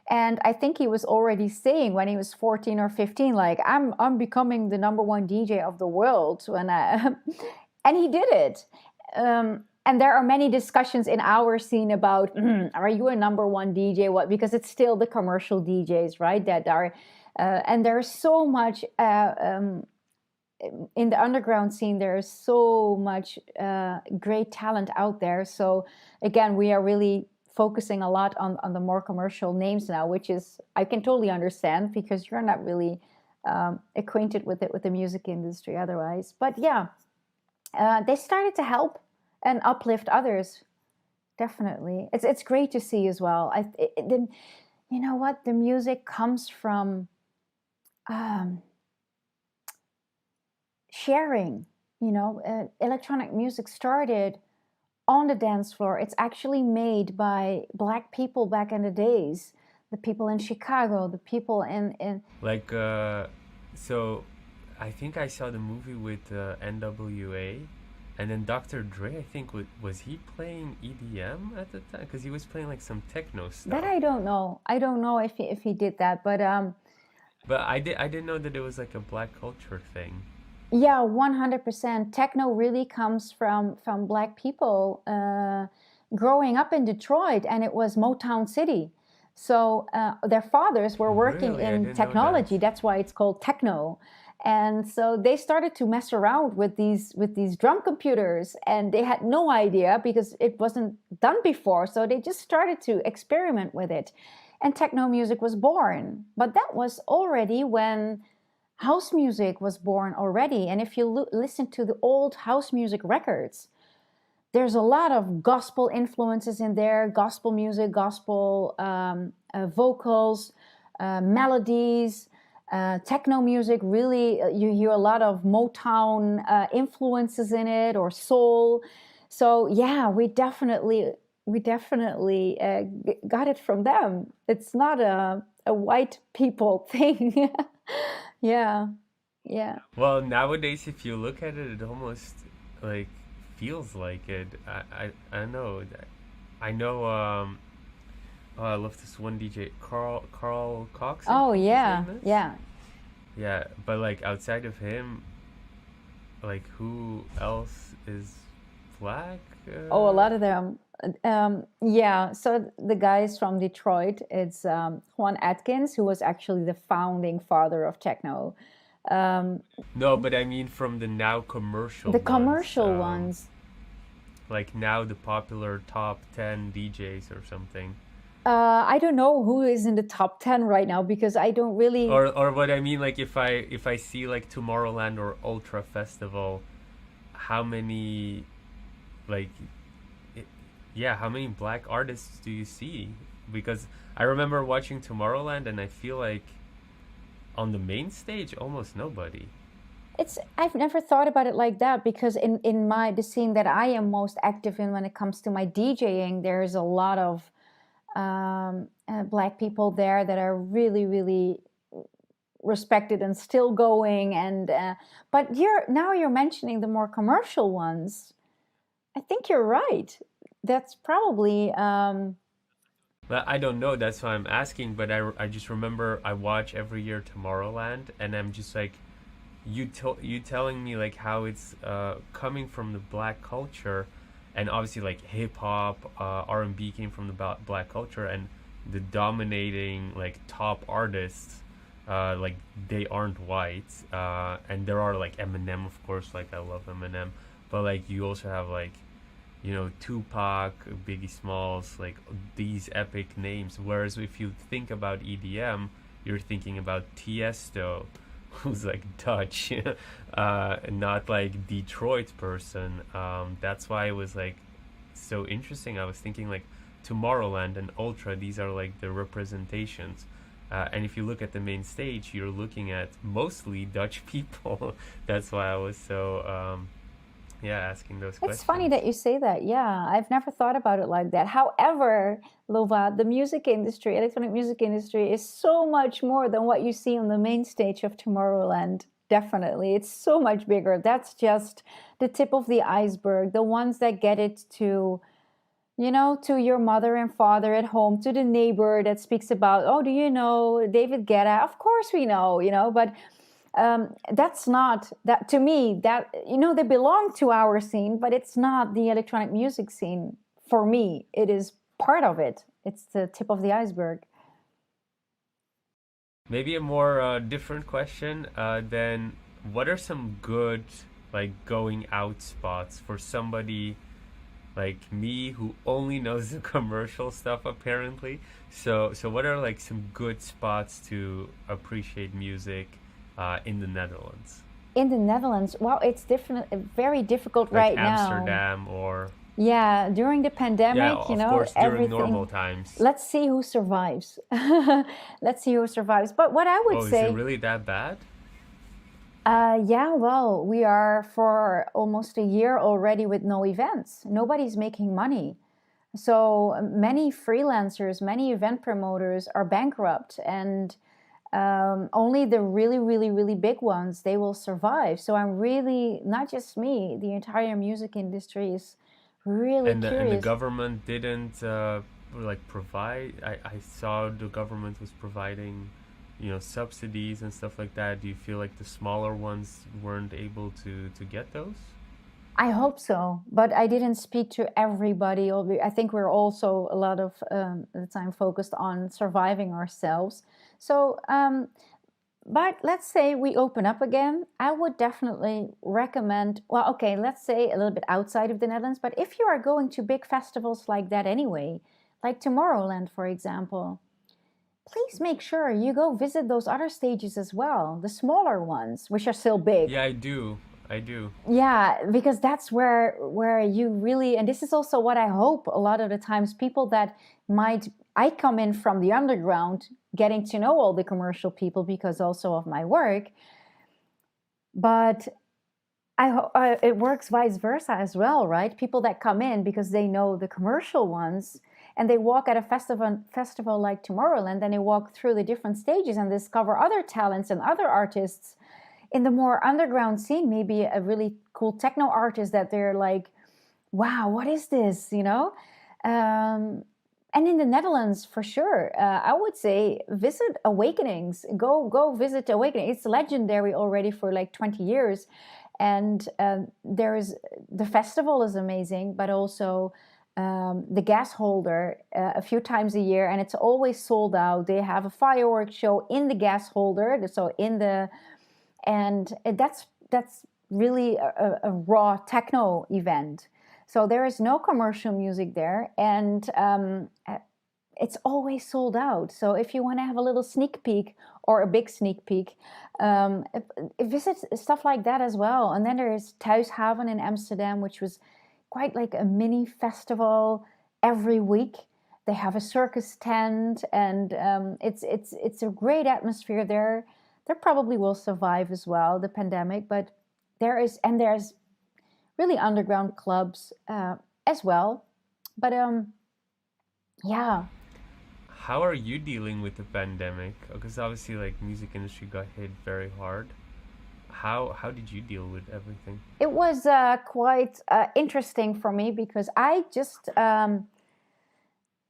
and I think he was already saying when he was 14 or 15, like I'm becoming the number one DJ of the world. And he did it. And there are many discussions in our scene about are you a number one DJ? What, because it's still the commercial DJs, right? That are, and there's so much. In the underground scene, there is so much great talent out there. So again, we are really focusing a lot on the more commercial names now, which is, I can totally understand because you're not really acquainted with the music industry otherwise. But yeah, they started to help and uplift others. Definitely, it's great to see as well. You know what, the music comes from sharing. Electronic music started on the dance floor. It's actually made by Black people back in the days, the people in Chicago, the people in Like, so I think I saw the movie with NWA, and then Dr. Dre, I think, was he playing EDM at the time? Because he was playing like some techno stuff. That I don't know. I don't know if he did that, but I didn't know that it was like a Black culture thing. yeah, 100%. Techno really comes from Black people growing up in Detroit, and it was Motown City. So their fathers were working Really? I in didn't know technology. that. That's why it's called techno. And so they started to mess around with these drum computers, and they had no idea because it wasn't done before. So they just started to experiment with it, and techno music was born. But that was already when house music was born already. And if you listen to the old house music records, there's a lot of gospel influences in there, gospel music, gospel vocals, melodies, techno music. Really, you hear a lot of Motown influences in it, or soul. So yeah, we definitely got it from them. It's not a white people thing. Yeah, yeah. Well, nowadays, if you look at it, it almost like feels like it. I don't know. I know. Oh, I love this one DJ, Carl Cox. I Oh think his yeah, name is. yeah. Yeah, but like outside of him, like who else is black? Oh, a lot of them. Yeah, so the guys from Detroit, it's Juan Atkins, who was actually the founding father of techno. Um, No, but I mean from the now commercial the ones. commercial ones, Like now the popular top 10 DJs or something. I don't know who is in the top 10 right now because I don't really. Or what I mean, like if I see like Tomorrowland or Ultra Festival, how many like it, yeah, how many black artists do you see? Because I remember watching Tomorrowland and I feel like on the main stage almost nobody. I've never thought about it like that because in the scene that I am most active in when it comes to my DJing, there's a lot of black people there that are really, really respected and still going. And but you're mentioning the more commercial ones. I think you're right. That's probably But I don't know. That's why I'm asking. But I just remember I watch every year Tomorrowland, and I'm just like, you telling me like how it's coming from the black culture, and obviously like hip hop, R&B came from the black culture, and the dominating like top artists, like they aren't white, and there are like Eminem, of course. Like I love Eminem, but like you also have like Tupac, Biggie Smalls, like these epic names. Whereas if you think about EDM, you're thinking about Tiesto, who's like Dutch, not like Detroit person. That's why it was like so interesting. I was thinking like Tomorrowland and Ultra, these are like the representations. And if you look at the main stage, you're looking at mostly Dutch people. That's why I was so yeah, asking those it's funny questions. that you say that. Yeah, I've never thought about it like that. However, Lova, the music industry, electronic music industry, is so much more than what you see on the main stage of Tomorrowland. Definitely. It's so much bigger. That's just the tip of the iceberg. The ones that get it to your mother and father at home, to the neighbor that speaks about, oh, do you know David Guetta? Of course we know, but that's not that to me. That they belong to our scene, but it's not the electronic music scene for me. It is part of it. It's the tip of the iceberg. Maybe a more different question. Then, what are some good like going out spots for somebody like me who only knows the commercial stuff apparently? So what are like some good spots to appreciate music in the Netherlands? In the Netherlands, well, it's different, very difficult Like right now. Amsterdam or Yeah, during the yeah, pandemic, of course during normal everything. times. Let's see who survives. Let's see who survives. But what I would Oh, is it say, really that bad? yeah, well, we are for almost a year already with no events. Nobody's making money. So many freelancers, many event promoters are bankrupt, and only the really, really, really big ones, they will survive. So I'm really, not just me, the entire music industry is really And the curious. government didn't like provide. I saw the government was providing subsidies and stuff like that. Do you feel like the smaller ones weren't able to get those? I hope so, but I didn't speak to everybody. I think we're also a lot of the time focused on surviving ourselves. So But let's say we open up again, I would definitely recommend, well, okay, let's say a little bit outside of the Netherlands, but if you are going to big festivals like that anyway, like Tomorrowland, for example, please make sure you go visit those other stages as well, the smaller ones, which are still big. Yeah, I do. I do. Yeah, because that's where you really, and this is also what I hope a lot of the times people that might, I come in from the underground getting to know all the commercial people because also of my work, but it works vice versa as well, right? People that come in because they know the commercial ones and they walk at a festival like Tomorrowland, and they walk through the different stages and discover other talents and other artists in the more underground scene, maybe a really cool techno artist that they're like, wow, what is this, you know? And in the Netherlands, for sure, I would say visit Awakenings. Go visit Awakening. It's legendary already for like 20 years. And there's the festival is amazing, but also the gas holder a few times a year, and it's always sold out. They have a fireworks show in the gas holder, so in the, and that's really a raw techno event. So there is no commercial music there, and it's always sold out. So if you want to have a little sneak peek or a big sneak peek, visit stuff like that as well. And then there is Thuishaven in Amsterdam, which was quite like a mini festival every week. They have a circus tent, and it's a great atmosphere there. There probably will survive as well the pandemic, but there's really underground clubs as well. But yeah. How are you dealing with the pandemic? Because obviously, like, music industry got hit very hard. How did you deal with everything? It was quite interesting for me because I just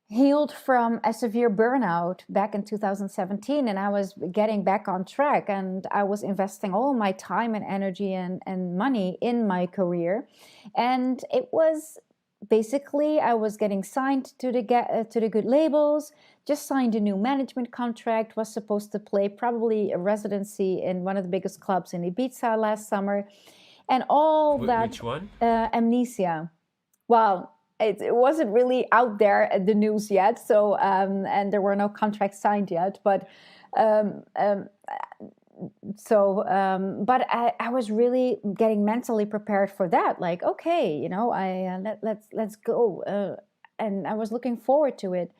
healed from a severe burnout back in 2017, and I was getting back on track, and I was investing all my time and energy and money in my career. And it was basically I was getting signed to the good labels, just signed a new management contract, was supposed to play probably a residency in one of the biggest clubs in Ibiza last summer, and all that. Which one? Amnesia. Well, it wasn't really out there at the news yet, so and there were no contracts signed yet, but um, um, but I was really getting mentally prepared for that. Like, okay, you know, let's go, and I was looking forward to it.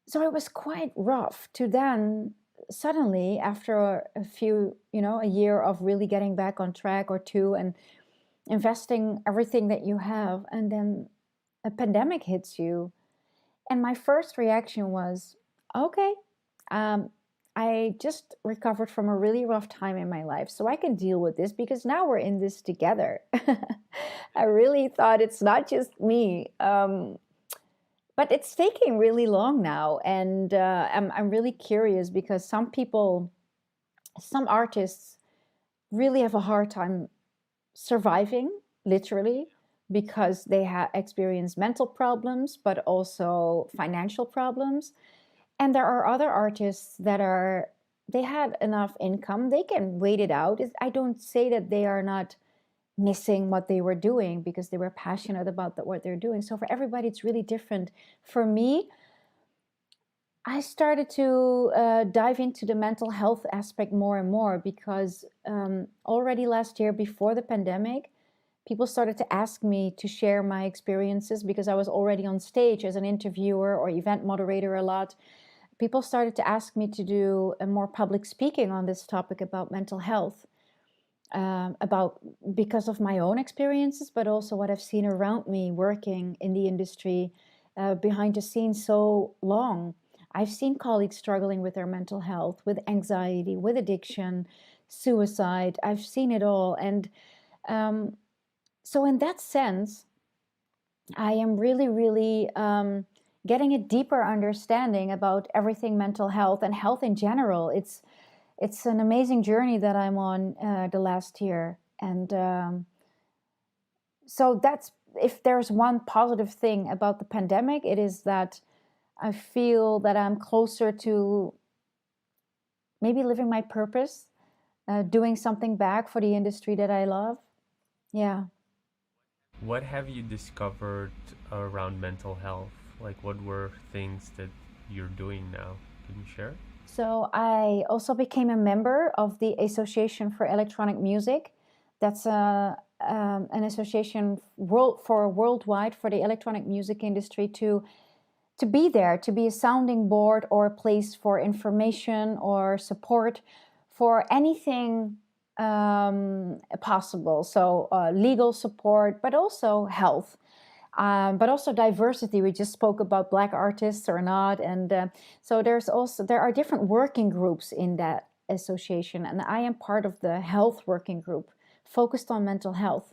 So it was quite rough to then suddenly, after a few, you know, a year of really getting back on track or two and investing everything that you have, and then a pandemic hits you. And my first reaction was, okay, um, I just recovered from a really rough time in my life, so I can deal with this because now we're in this together. I really thought it's not just me. But it's taking really long now, and I'm really curious because some people, some artists really have a hard time surviving, literally, because they have experienced mental problems, but also financial problems. And there are other artists that are, they had enough income, they can wait it out. I don't say that they are not missing what they were doing because they were passionate about what they're doing. So for everybody, it's really different. For me, I started to dive into the mental health aspect more and more because already last year, before the pandemic, people started to ask me to share my experiences because I was already on stage as an interviewer or event moderator a lot. People started to ask me to do a more public speaking on this topic about mental health, about because of my own experiences, but also what I've seen around me working in the industry behind the scenes so long. I've seen colleagues struggling with their mental health, with anxiety, with addiction, suicide. I've seen it all. And so in that sense, I am really, really getting a deeper understanding about everything mental health and health in general. It's an amazing journey that I'm on the last year. And so that's, if there's one positive thing about the pandemic, it is that I feel that I'm closer to maybe living my purpose, doing something back for the industry that I love. Yeah. What have you discovered around mental health? Like, what were things that you're doing now? Can you share? So I also became a member of the Association for Electronic Music. That's an association worldwide for the electronic music industry to be there, to be a sounding board or a place for information or support for anything possible. So legal support, but also health. But also diversity. We just spoke about Black artists or not, and so there are different working groups in that association, and I am part of the health working group focused on mental health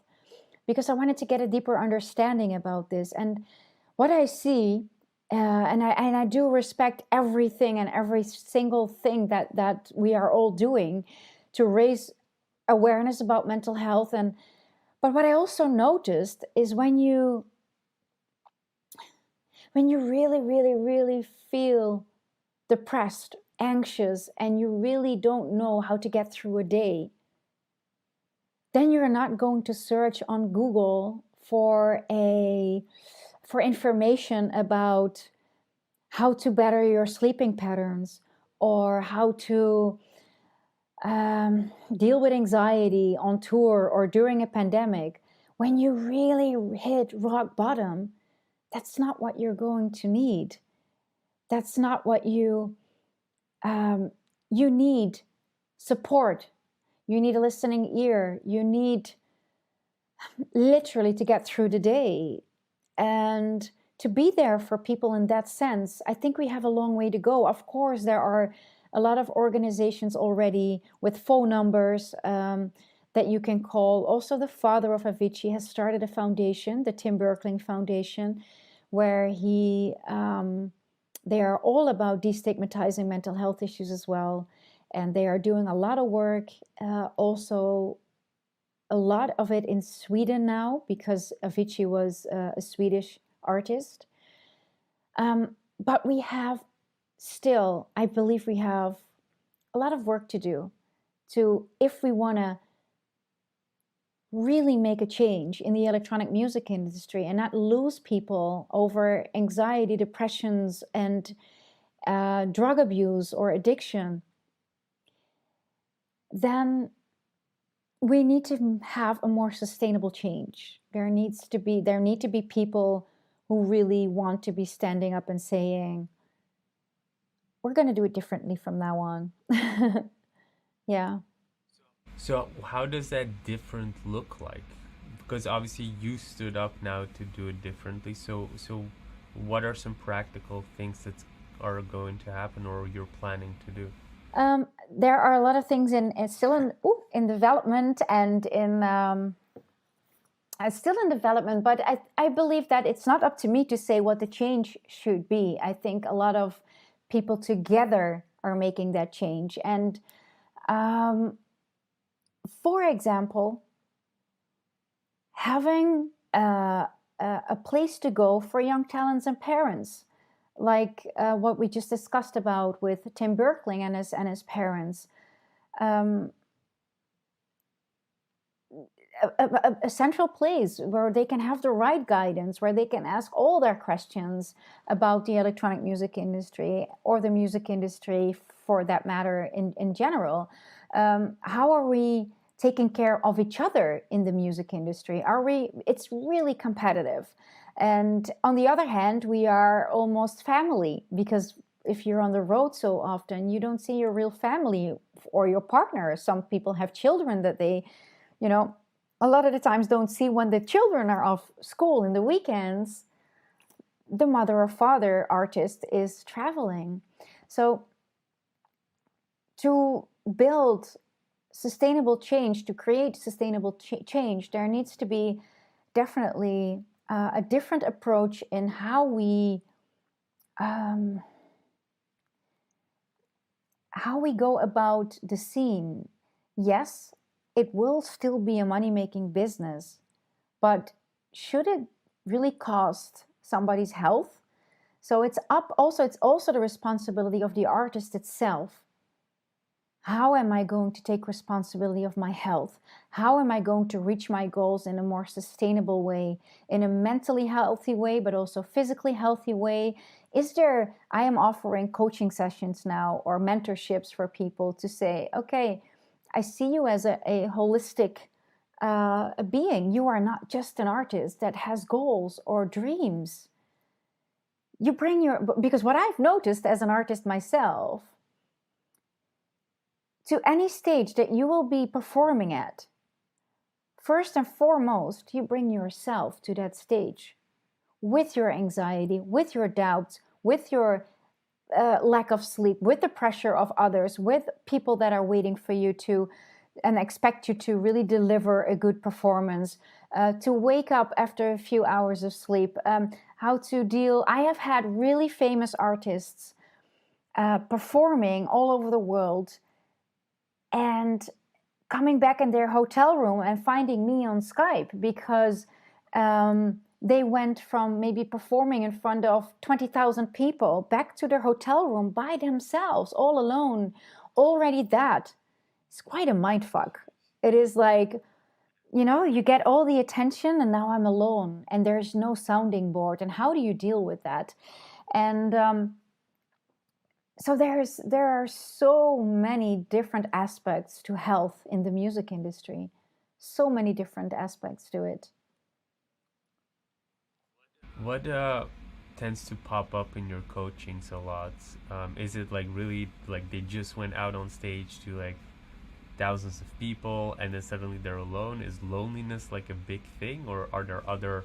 because I wanted to get a deeper understanding about this. And what I see, and I do respect everything and every single thing that we are all doing to raise awareness about mental health. And but what I also noticed is when you really, really, really feel depressed, anxious, and you really don't know how to get through a day, then you're not going to search on Google for information about how to better your sleeping patterns or how to deal with anxiety on tour or during a pandemic. When you really hit rock bottom, that's not what you're going to need. That's not what you need. Support. You need a listening ear. You need literally to get through the day and to be there for people in that sense. I think we have a long way to go. Of course, there are a lot of organizations already with phone numbers that you can call. Also, the father of Avicii has started a foundation, the Tim Berkling Foundation, where they are all about destigmatizing mental health issues as well. And they are doing a lot of work, also a lot of it in Sweden now, because Avicii was a Swedish artist. But we have still, I believe we have a lot of work to do if we want to really make a change in the electronic music industry and not lose people over anxiety, depressions, and drug abuse or addiction, then we need to have a more sustainable change. There need to be people who really want to be standing up and saying, we're going to do it differently from now on. Yeah. So, how does that different look like? Because obviously you stood up now to do it differently. So what are some practical things that are going to happen or you're planning to do? There are a lot of things still in development and still in development, but I believe that it's not up to me to say what the change should be. I think a lot of people together are making that change. And for example, having a place to go for young talents and parents, like what we just discussed about with Tim Berkling and his parents. A central place where they can have the right guidance, where they can ask all their questions about the electronic music industry or the music industry for that matter in general. How are we taking care of each other in the music industry? It's really competitive. And on the other hand, we are almost family, because if you're on the road so often, you don't see your real family or your partner. Some people have children that they, a lot of the times don't see when the children are off school in the weekends. The mother or father artist is traveling. So to build sustainable change, to create sustainable change, there needs to be definitely a different approach in how we go about the scene. Yes, it will still be a money-making business, but should it really cost somebody's health? So it's also the responsibility of the artist itself How am I going to take responsibility of my health? How am I going to reach my goals in a more sustainable way, in a mentally healthy way, but also physically healthy way? I am offering coaching sessions now or mentorships for people to say, okay, I see you as a holistic being. You are not just an artist that has goals or dreams. You bring because what I've noticed as an artist myself, to any stage that you will be performing at, first and foremost, you bring yourself to that stage with your anxiety, with your doubts, with your lack of sleep, with the pressure of others, with people that are waiting for you to and expect you to really deliver a good performance, to wake up after a few hours of sleep, how to deal. I have had really famous artists performing all over the world and coming back in their hotel room and finding me on Skype because they went from maybe performing in front of 20,000 people back to their hotel room by themselves, all alone. Already that is quite a mindfuck. It is like, you get all the attention and now I'm alone and there's no sounding board. And how do you deal with that? And so there are so many different aspects to health in the music industry. So many different aspects to it. What tends to pop up in your coachings a lot? Is it like really like they just went out on stage to like thousands of people and then suddenly they're alone? Is loneliness like a big thing, or are there other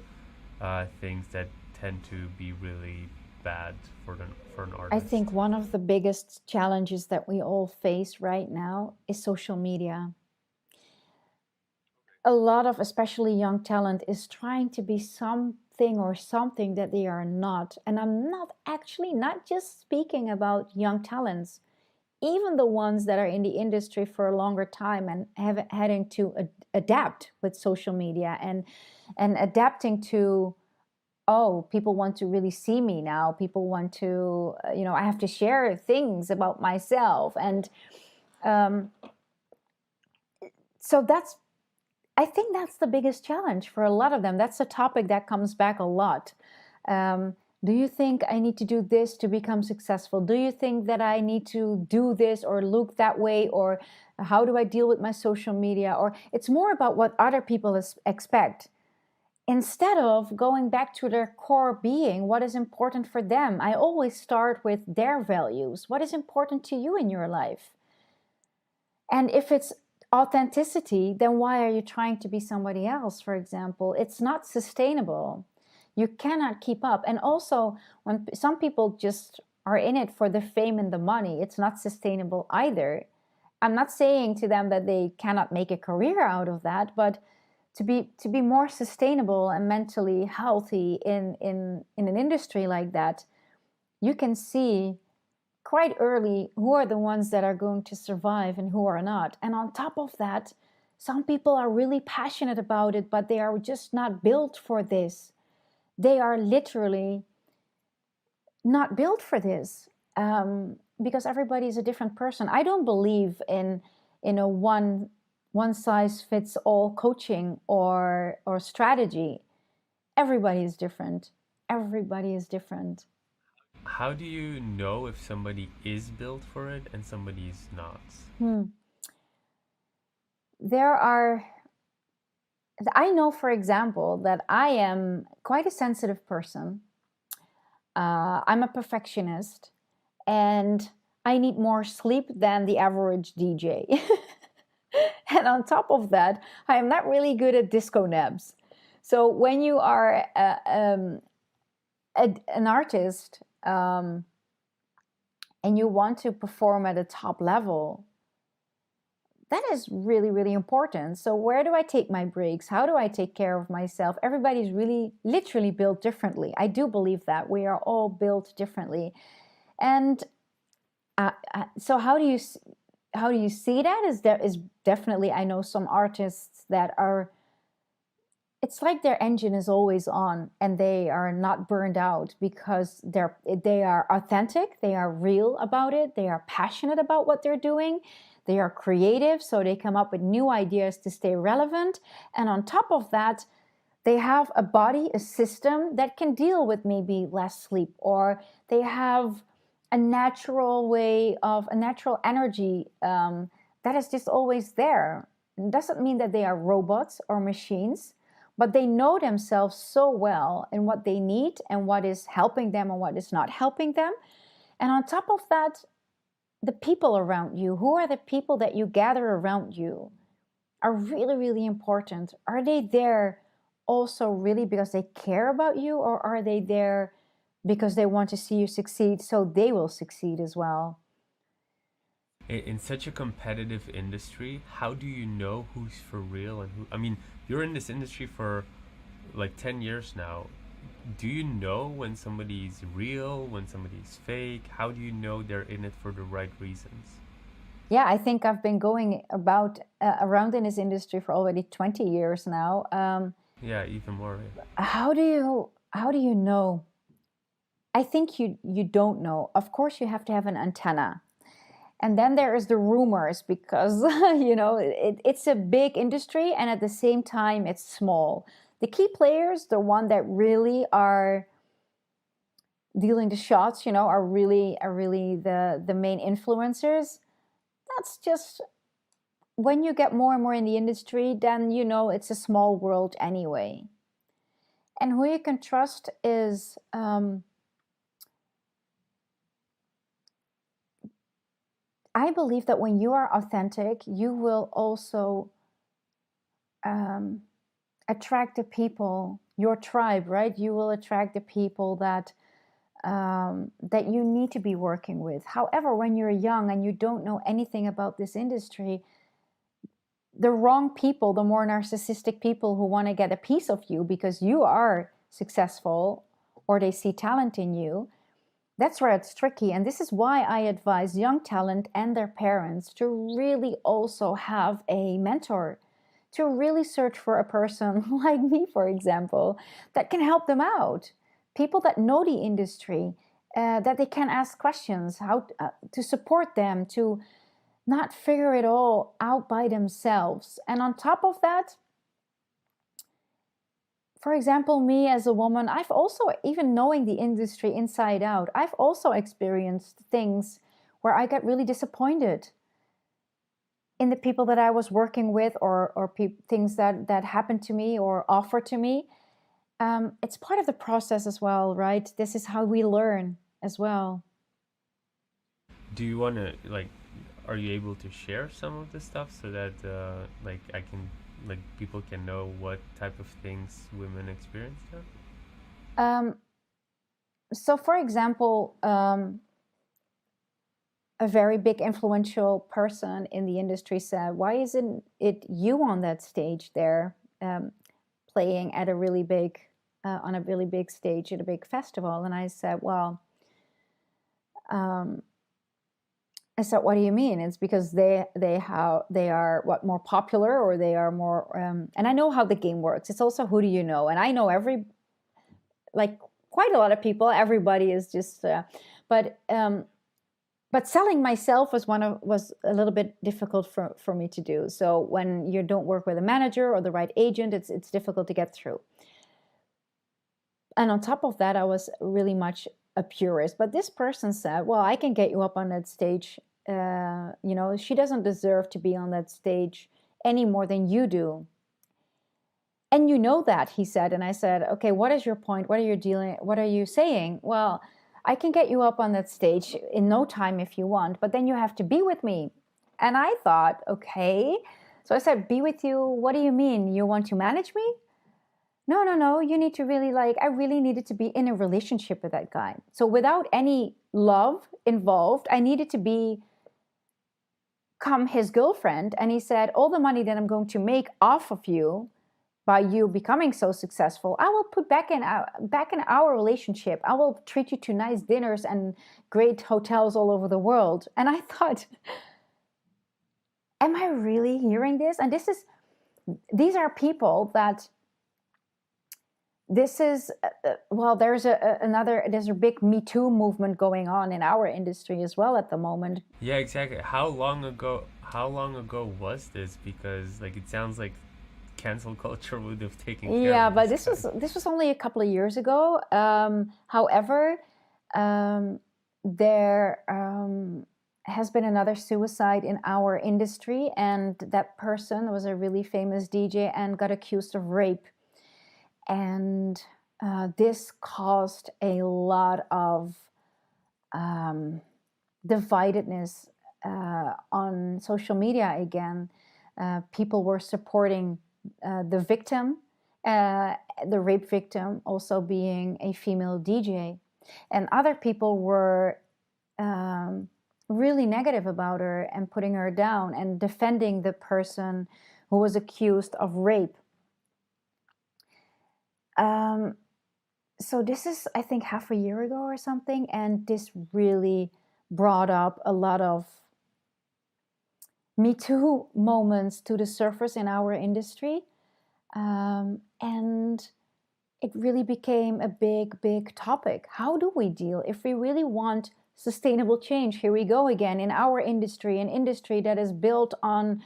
things that tend to be really bad for an I artist? think one of the biggest challenges that we all face right now is social media. A lot of especially young talent is trying to be something or something that they are not. And I'm not just speaking about young talents, even the ones that are in the industry for a longer time and having to adapt with social media and adapting to, oh, people want to really see me now. People want to, I have to share things about myself. And um, so I think that's the biggest challenge for a lot of them. That's a topic that comes back a lot. Do you think I need to do this to become successful? Do you think that I need to do this or look that way? Or how do I deal with my social media? Or it's more about what other people expect. Instead of going back to their core being, what is important for them. I always start with their values. What is important to you in your life? And if it's authenticity, then why are you trying to be somebody else, for example? It's not sustainable. You cannot keep up. And also, when some people just are in it for the fame and the money, it's not sustainable either. I'm not saying to them that they cannot make a career out of that, but to be more sustainable and mentally healthy in an industry like that, you can see quite early who are the ones that are going to survive and who are not. And on top of that, some people are really passionate about it, but they are just not built for this. They are literally not built for this, because everybody is a different person. I don't believe in a one size fits all coaching or strategy. Everybody is different. Everybody is different. How do you know if somebody is built for it and somebody is not? Hmm. There are I know, for example, that I am quite a sensitive person. I'm a perfectionist, and I need more sleep than the average DJ. And on top of that, I am not really good at disco naps. So when you are an artist, and you want to perform at a top level, that is really, really important. So where do I take my breaks? How do I take care of myself? Everybody's really literally built differently. I do believe that we are all built differently. And so how do you see that? Is definitely, I know some artists that are, it's like their engine is always on and they are not burned out because they are authentic, they are real about it, they are passionate about what they're doing. They are creative, so they come up with new ideas to stay relevant. And on top of that, they have a body, a system that can deal with maybe less sleep, or they have a natural energy that is just always there. It doesn't mean that they are robots or machines, but they know themselves so well and what they need and what is helping them and what is not helping them. And on top of that, the people around you, who are the people that you gather around you, are really, really important. Are they there also really because they care about you, or are they there because they want to see you succeed so they will succeed as well? In such a competitive industry, how do you know who's for real and who? I mean, you're in this industry for like 10 years now. Do you know when somebody's real, when somebody's fake? How do you know they're in it for the right reasons? Yeah, I think I've been going about around in this industry for already 20 years now. Yeah, even more. How do you know? I think you don't know. Of course, you have to have an antenna. And then there is the rumors because it's a big industry and at the same time it's small. The key players, the one that really are dealing the shots, are really the main influencers. That's just when you get more and more in the industry, then it's a small world anyway. And who you can trust is I believe that when you are authentic, you will also attract the people, your tribe, right? You will attract the people that you need to be working with. However, when you're young and you don't know anything about this industry, the wrong people, the more narcissistic people who want to get a piece of you because you are successful or they see talent in you, that's where it's tricky. And this is why I advise young talent and their parents to really also have a mentor, to really search for a person like me, for example, that can help them out. People that know the industry, that they can ask questions, how to support them, to not figure it all out by themselves. And on top of that, for example, me as a woman, I've also, even knowing the industry inside out, I've also experienced things where I got really disappointed in the people that I was working with, or things that happened to me or offered to me. It's part of the process as well, right? This is how we learn as well. Do you want to are you able to share some of the stuff so that I can people can know what type of things women experience there? So, for example, a very big influential person in the industry said, "Why isn't it you on that stage there, playing at a really big, on a really big stage at a big festival?" And I said, "Well." I said, "What do you mean?" It's because they are what, more popular, or they are more. And I know how the game works. It's also who do you know, and I know quite a lot of people. Everybody is just, but selling myself was a little bit difficult for me to do. So when you don't work with a manager or the right agent, it's difficult to get through. And on top of that, I was really much a purist. But this person said, "Well, I can get you up on that stage. She doesn't deserve to be on that stage any more than you do. And you know that," he said. And I said, "Okay, what is your point? What are you saying?" "Well, I can get you up on that stage in no time if you want, but then you have to be with me." And I thought, okay. So I said, "Be with you? What do you mean? You want to manage me?" No, you need to really I really needed to be in a relationship with that guy. So without any love involved, I needed to become his girlfriend. And he said, "All the money that I'm going to make off of you by you becoming so successful, I will put back in our relationship. I will treat you to nice dinners and great hotels all over the world." And I thought, am I really hearing this? And these are people that this is, there's a big Me Too movement going on in our industry as well at the moment. Yeah, exactly. how long ago was this? Because like it sounds like cancel culture would have taken care Yeah, of but this this was only a couple of years ago. However, um, there has been another suicide in our industry, and that person was a really famous DJ and got accused of rape. And this caused a lot of um, dividedness on social media again. People were supporting the victim, uh, the rape victim, also being a female DJ. And other people were um, really negative about her and putting her down and defending the person who was accused of rape. Um, so this is, I think, half a year ago or something, and this really brought up a lot of Me Too moments to the surface in our industry. And it really became a big, big topic. How do we deal if we really want sustainable change? Here we go again in our industry, an industry that is built on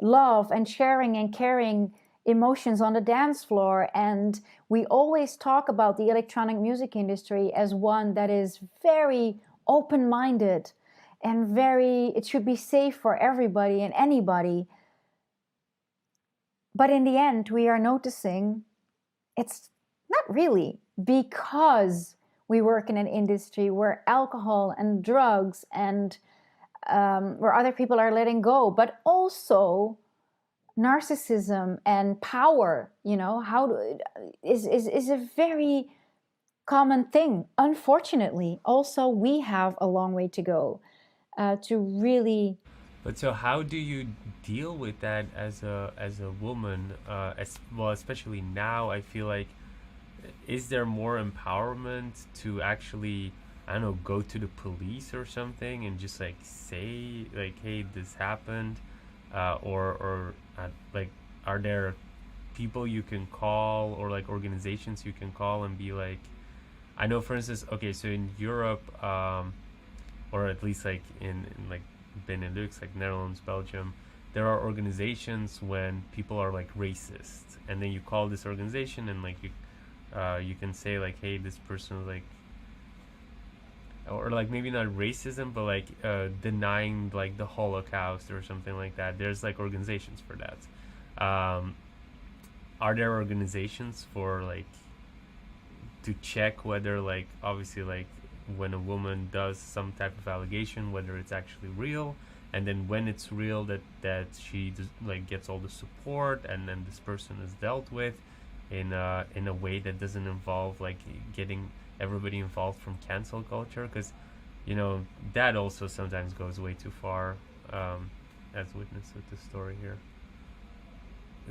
love and sharing and caring emotions on the dance floor. And we always talk about the electronic music industry as one that is very open minded and very, it should be safe for everybody and anybody. But in the end, we are noticing it's not really, because we work in an industry where alcohol and drugs and where other people are letting go, but also narcissism and power, is a very common thing. Unfortunately, also we have a long way to go to really. But so how do you deal with that as a woman? As well, especially now, I feel like is there more empowerment to actually, I don't know, go to the police or something and just like say like, hey, this happened, or like, are there people you can call or like organizations you can call and be like, I know, for instance, okay, so in Europe, or at least like in like Benelux, like Netherlands, Belgium, there are organizations when people are like racist, and then you call this organization and like you can say like, hey, this person is like, or like maybe not racism, but like denying like the Holocaust or something like that. There's like organizations for that. Are there organizations for like to check whether like obviously like when a woman does some type of allegation whether it's actually real, and then when it's real that she just, like gets all the support and then this person is dealt with in a way that doesn't involve like getting everybody involved from cancel culture, because you know that also sometimes goes way too far, as witness with the story here.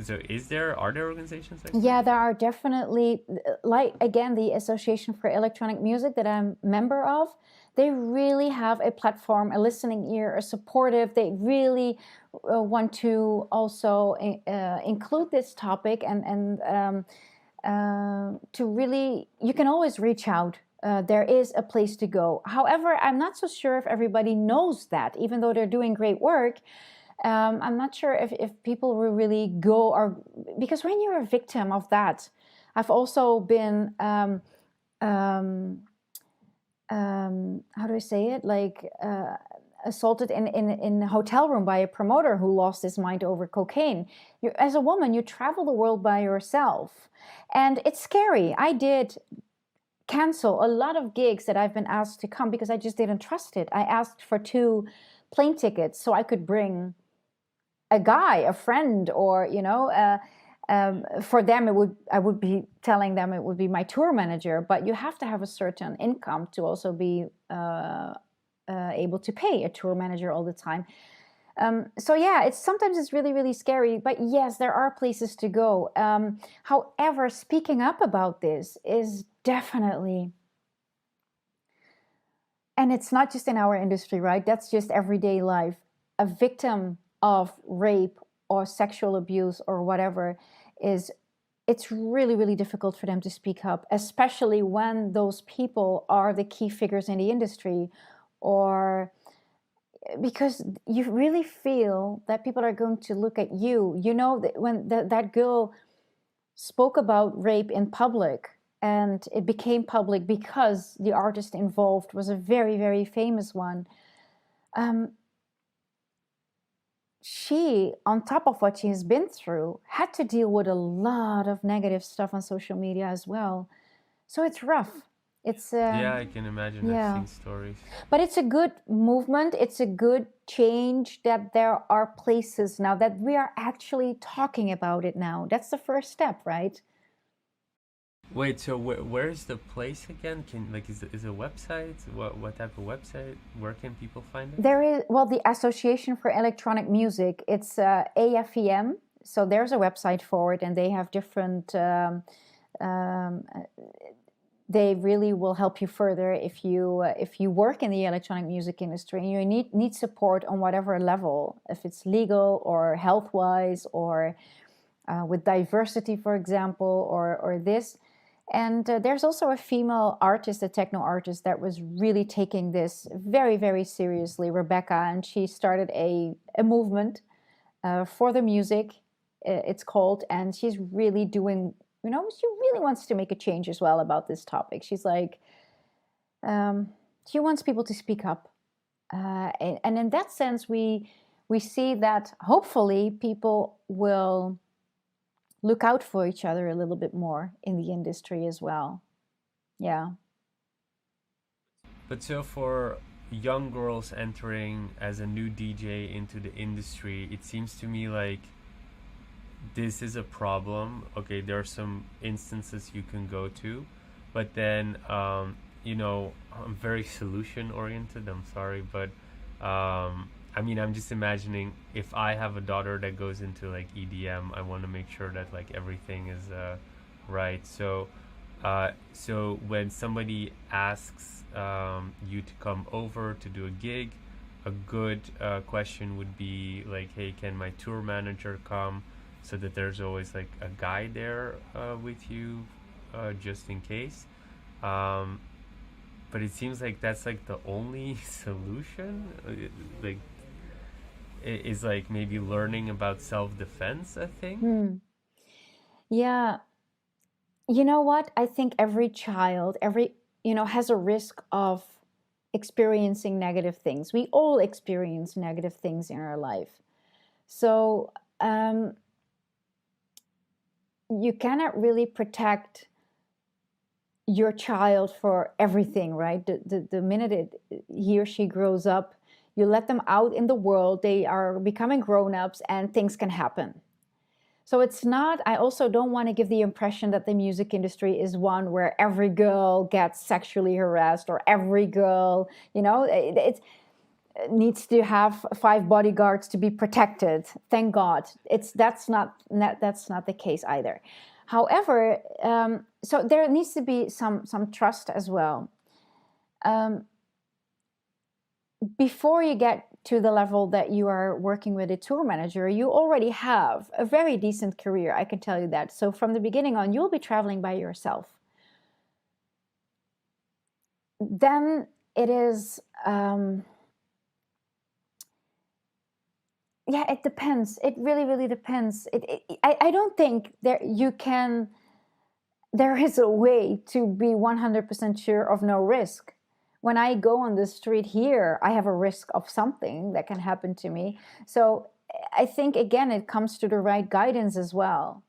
So are there organizations like that? Yeah, there are definitely, like again, the Association for Electronic Music that I'm a member of. They really have a platform, a listening ear, a supportive. They really want to also include this topic and to really, you can always reach out. There is a place to go. However, I'm not so sure if everybody knows that, even though they're doing great work. I'm not sure if people will really go, or because when you're a victim of that, I've also been how do I say it, like assaulted in a hotel room by a promoter who lost his mind over cocaine. As a woman, you travel the world by yourself, and it's scary. I did cancel a lot of gigs that I've been asked to come because I just didn't trust it. I asked for 2 plane tickets so I could bring a guy, a friend, or for them I would be telling them it would be my tour manager. But you have to have a certain income to also be able to pay a tour manager all the time. So yeah, it's really, really scary. But yes, there are places to go. However, speaking up about this is definitely, and it's not just in our industry, right? That's just everyday life. A victim of rape or sexual abuse or whatever it's really, really difficult for them to speak up, especially when those people are the key figures in the industry, or because you really feel that people are going to look at you. You know, when that girl spoke about rape in public, and it became public because the artist involved was a very, very famous one. Um, she, on top of what she has been through, had to deal with a lot of negative stuff on social media as well. So it's rough. It's Yeah, I can imagine. I've yeah, seen stories. but it's a good movement. It's a good change that there are places now that we are actually talking about it now. That's the first step, right? Wait, so where's the place again? Can like is a website? What type of website? Where can people find it? There is, well, the Association for Electronic Music. It's AFEM. So there's a website for it, and they have different. Um, they really will help you further if you work in the electronic music industry and you need support on whatever level, if it's legal or health wise or with diversity, for example, or this. And there's also a female artist, a techno artist, that was really taking this very, very seriously, Rebecca, and she started a movement for the music, it's called, and she's really doing, you know, she really wants to make a change as well about this topic. She's like, she wants people to speak up. And in that sense, we see that hopefully people will look out for each other a little bit more in the industry as well. Yeah. But so for young girls entering as a new DJ into the industry, it seems to me like this is a problem. Okay, there are some instances you can go to, but then you know, I'm very solution oriented. I'm sorry, but I mean, I'm just imagining if I have a daughter that goes into like EDM, I want to make sure that like everything is right. So when somebody asks you to come over to do a gig, a good question would be like, hey, can my tour manager come? So that there's always like a guy there with you just in case. Um, but it seems like that's like the only solution. Like, is like maybe learning about self-defense a thing? Yeah. You know what? I think every child, has a risk of experiencing negative things. We all experience negative things in our life. So you cannot really protect your child for everything, right? The minute he or she grows up, you let them out in the world, they are becoming grown-ups and things can happen. So it's not, I also don't want to give the impression that the music industry is one where every girl gets sexually harassed or every girl, it needs to have 5 bodyguards to be protected. Thank God. That's not the case either. However, so there needs to be some trust as well. Before you get to the level that you are working with a tour manager, you already have a very decent career, I can tell you that. So from the beginning on, you'll be traveling by yourself. Then it is, yeah, it depends. It really, really depends. I don't think there is a way to be 100% sure of no risk. When I go on the street here, I have a risk of something that can happen to me. So I think, again, it comes to the right guidance as well.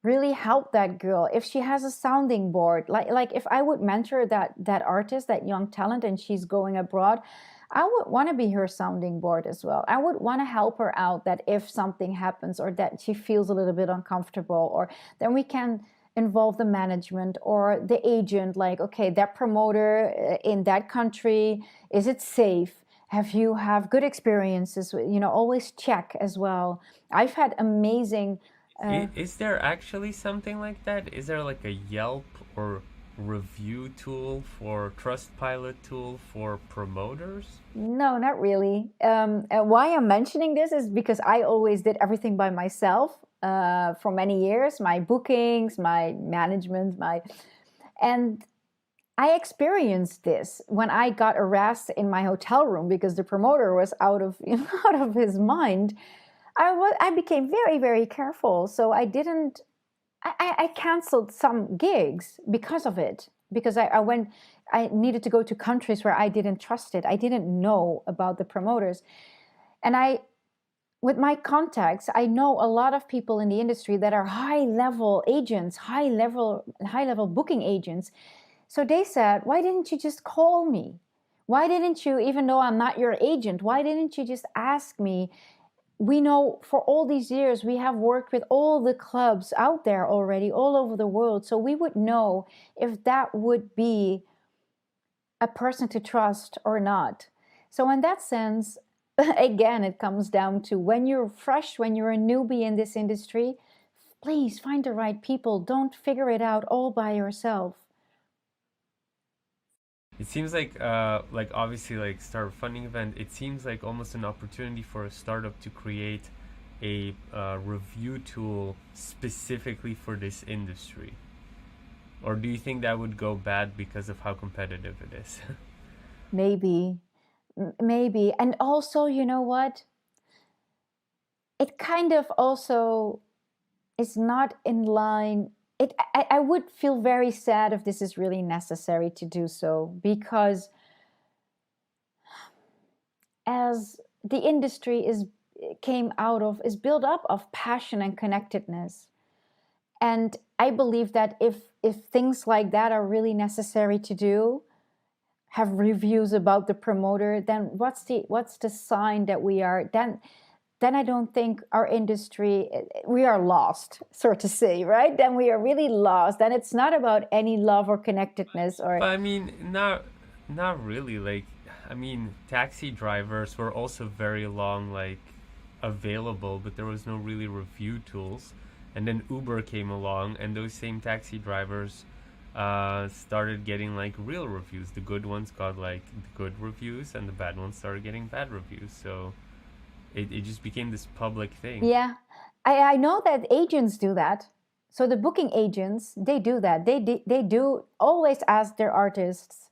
Really help that girl. If she has a sounding board, like if I would mentor that artist, that young talent, and she's going abroad, I would want to be her sounding board as well. I would want to help her out, that if something happens or that she feels a little bit uncomfortable, or then we can involve the management or the agent, like, okay, that promoter in that country, is it safe? Have good experiences? Always check as well. I've had amazing. Is there actually something like that? Is there like a Yelp or review tool for Trustpilot tool for promoters? No, not really. And why I'm mentioning this is because I always did everything by myself for many years. My bookings, my management, and I experienced this when I got arrested in my hotel room because the promoter was out of out of his mind. I became very, very careful. So I didn't. I canceled some gigs because of it. Because I went. I needed to go to countries where I didn't trust it. I didn't know about the promoters, and with my contacts, I know a lot of people in the industry that are high level agents, high level booking agents. So they said, why didn't you just call me? Why didn't you, even though I'm not your agent, why didn't you just ask me? We know for all these years we have worked with all the clubs out there already, all over the world. So we would know if that would be a person to trust or not. So, in that sense, again, it comes down to when you're fresh, when you're a newbie in this industry, please find the right people. Don't figure it out all by yourself. It seems like obviously like start funding event. It seems like almost an opportunity for a startup to create a review tool specifically for this industry. Or do you think that would go bad because of how competitive it is? Maybe, maybe. And also, you know what? It kind of also is not in line. I would feel very sad if this is really necessary to do so, because as the industry is built up of passion and connectedness. And I believe that if things like that are really necessary to do, have reviews about the promoter, then what's the sign that we are then I don't think our industry, we are lost, so to say, right? Then we are really lost. Then it's not about any love or connectedness or. But I mean, not really. Like, I mean, taxi drivers were also very long, like, available, but there was no really review tools. And then Uber came along, and those same taxi drivers started getting like real reviews. The good ones got like the good reviews, and the bad ones started getting bad reviews. So it just became this public thing. Yeah, I know that agents do that. So the booking agents, they do that. They do always ask their artists,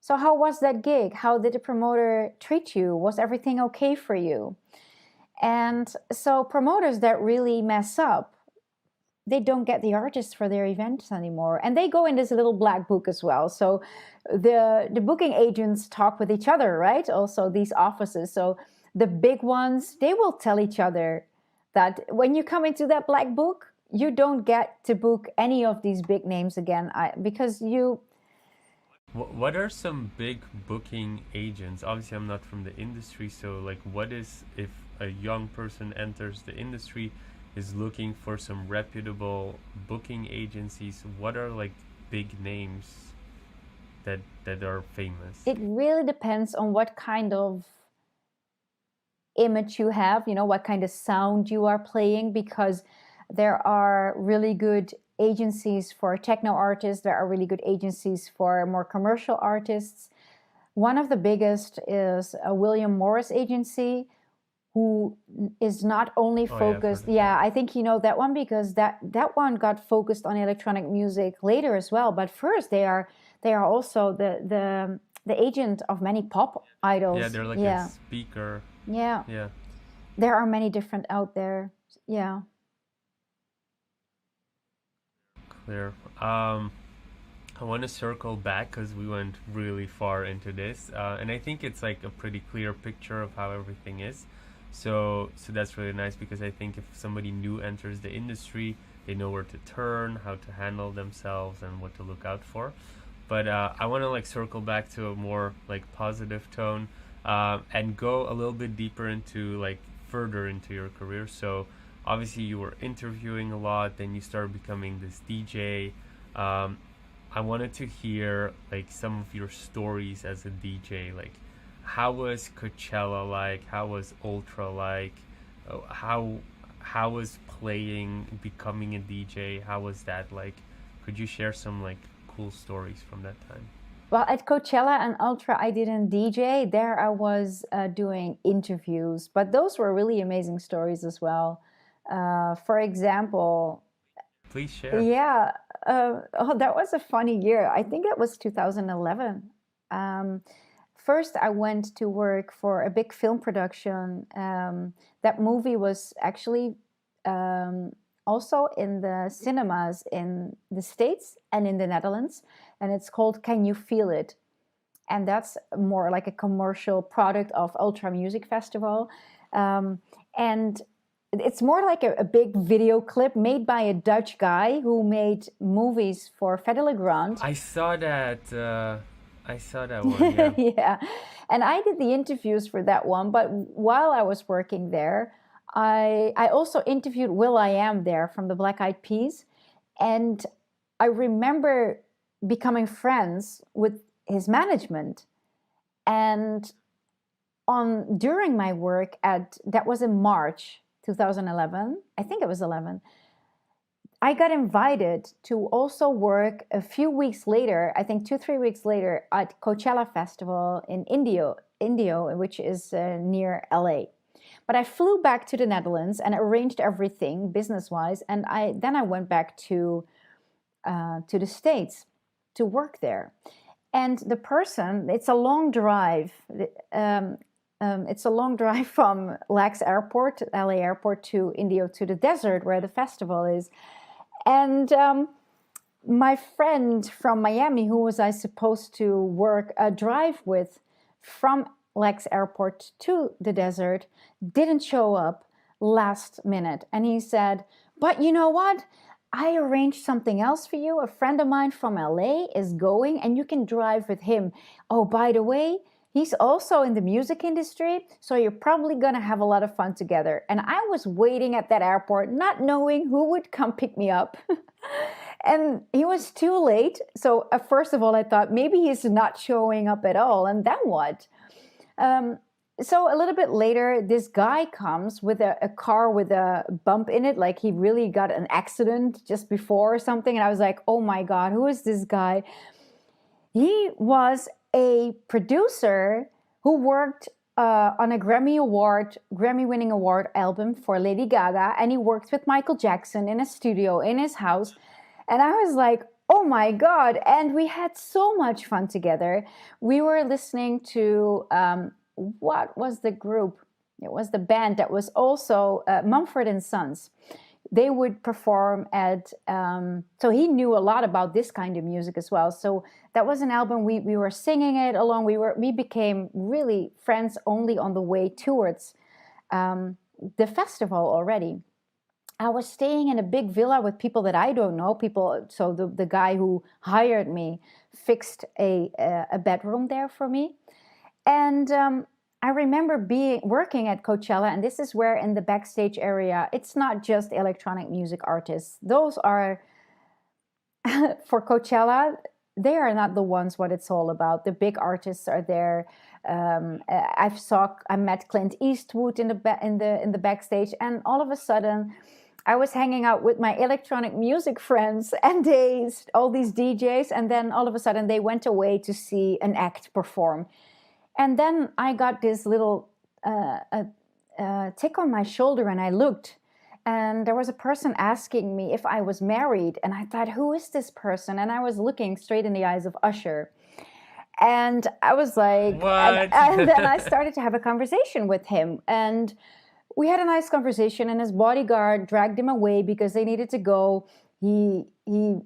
so how was that gig? How did the promoter treat you? Was everything okay for you? And so promoters that really mess up, they don't get the artists for their events anymore. And they go in this little black book as well. So the booking agents talk with each other, right? Also these offices. So the big ones, they will tell each other that when you come into that black book, you don't get to book any of these big names again, because you. What are some big booking agents? Obviously, I'm not from the industry, so like, what is if a young person enters the industry, is looking for some reputable booking agencies? What are like big names that are famous? It really depends on what kind of image you have, what kind of sound you are playing, because there are really good agencies for techno artists, there are really good agencies for more commercial artists. One of the biggest is a William Morris agency, who is not only focused. Yeah, I think you know that one, because that one got focused on electronic music later as well. But first, they are also the agent of many pop idols. Yeah, they're like a speaker. Yeah. Yeah. There are many different out there. Yeah. Clear. I want to circle back because we went really far into this, and I think it's like a pretty clear picture of how everything is. So that's really nice, because I think if somebody new enters the industry, they know where to turn, how to handle themselves, and what to look out for. But I want to like circle back to a more like positive tone, and go a little bit deeper into like further into your career. So obviously you were interviewing a lot, then you started becoming this DJ. I wanted to hear like some of your stories as a DJ. Like, how was Coachella like? How was Ultra like? How was playing, becoming a DJ? How was that like? Could you share some like cool stories from that time? Well, at Coachella and Ultra, I didn't DJ. There I was doing interviews, but those were really amazing stories as well. For example, please share. Yeah, that was a funny year. I think it was 2011. Um, First, I went to work for a big film production. That movie was actually um, also in the cinemas in the States and in the Netherlands, and it's called Can You Feel It? And that's more like a commercial product of Ultra Music Festival. Um, and it's more like a big video clip made by a Dutch guy who made movies for Fedele Grant. I saw that. I saw that one. Yeah. Yeah. And I did the interviews for that one. But while I was working there, I also interviewed Will I Am there from the Black Eyed Peas. And I remember becoming friends with his management. And during my work that was in March 2011, I think it was 11, I got invited to also work a few weeks later, I think 2-3 weeks later, at Coachella Festival in Indio, which is near LA. But I flew back to the Netherlands and arranged everything business-wise, and then I went back to the States to work there. And the person, it's a long drive. It's a long drive from LAX Airport, LA Airport, to Indio, to the desert where the festival is. And my friend from Miami, who was I supposed to drive with from LAX Airport to the desert, didn't show up last minute. And he said, but you know what? I arranged something else for you. A friend of mine from LA is going and you can drive with him. Oh, by the way, he's also in the music industry, so you're probably going to have a lot of fun together. And I was waiting at that airport, not knowing who would come pick me up. And he was too late. So first of all, I thought maybe he's not showing up at all. And then what? So a little bit later, this guy comes with a car with a bump in it, like he really got an accident just before or something. And I was like, oh my God, who is this guy? He was a producer who worked on a Grammy-winning award album for Lady Gaga, and he worked with Michael Jackson in a studio in his house. And I was like, oh my God. And we had so much fun together. We were listening to, what was the group? It was the band that was also Mumford and Sons. They would perform at, so he knew a lot about this kind of music as well. So that was an album, we were singing it along. We became really friends only on the way towards the festival already. I was staying in a big villa with people that I don't know. So the guy who hired me fixed a bedroom there for me. And I remember working at Coachella, and this is where in the backstage area, it's not just electronic music artists. Those are, for Coachella, they are not the ones what it's all about. The big artists are there. I met Clint Eastwood in the backstage, and all of a sudden, I was hanging out with my electronic music friends, and all these DJs, and then all of a sudden they went away to see an act perform. And then I got this little tick on my shoulder, and I looked, and there was a person asking me if I was married, and I thought, who is this person? And I was looking straight in the eyes of Usher. And I was like, what? And then I started to have a conversation with him, and we had a nice conversation, and his bodyguard dragged him away because they needed to go. He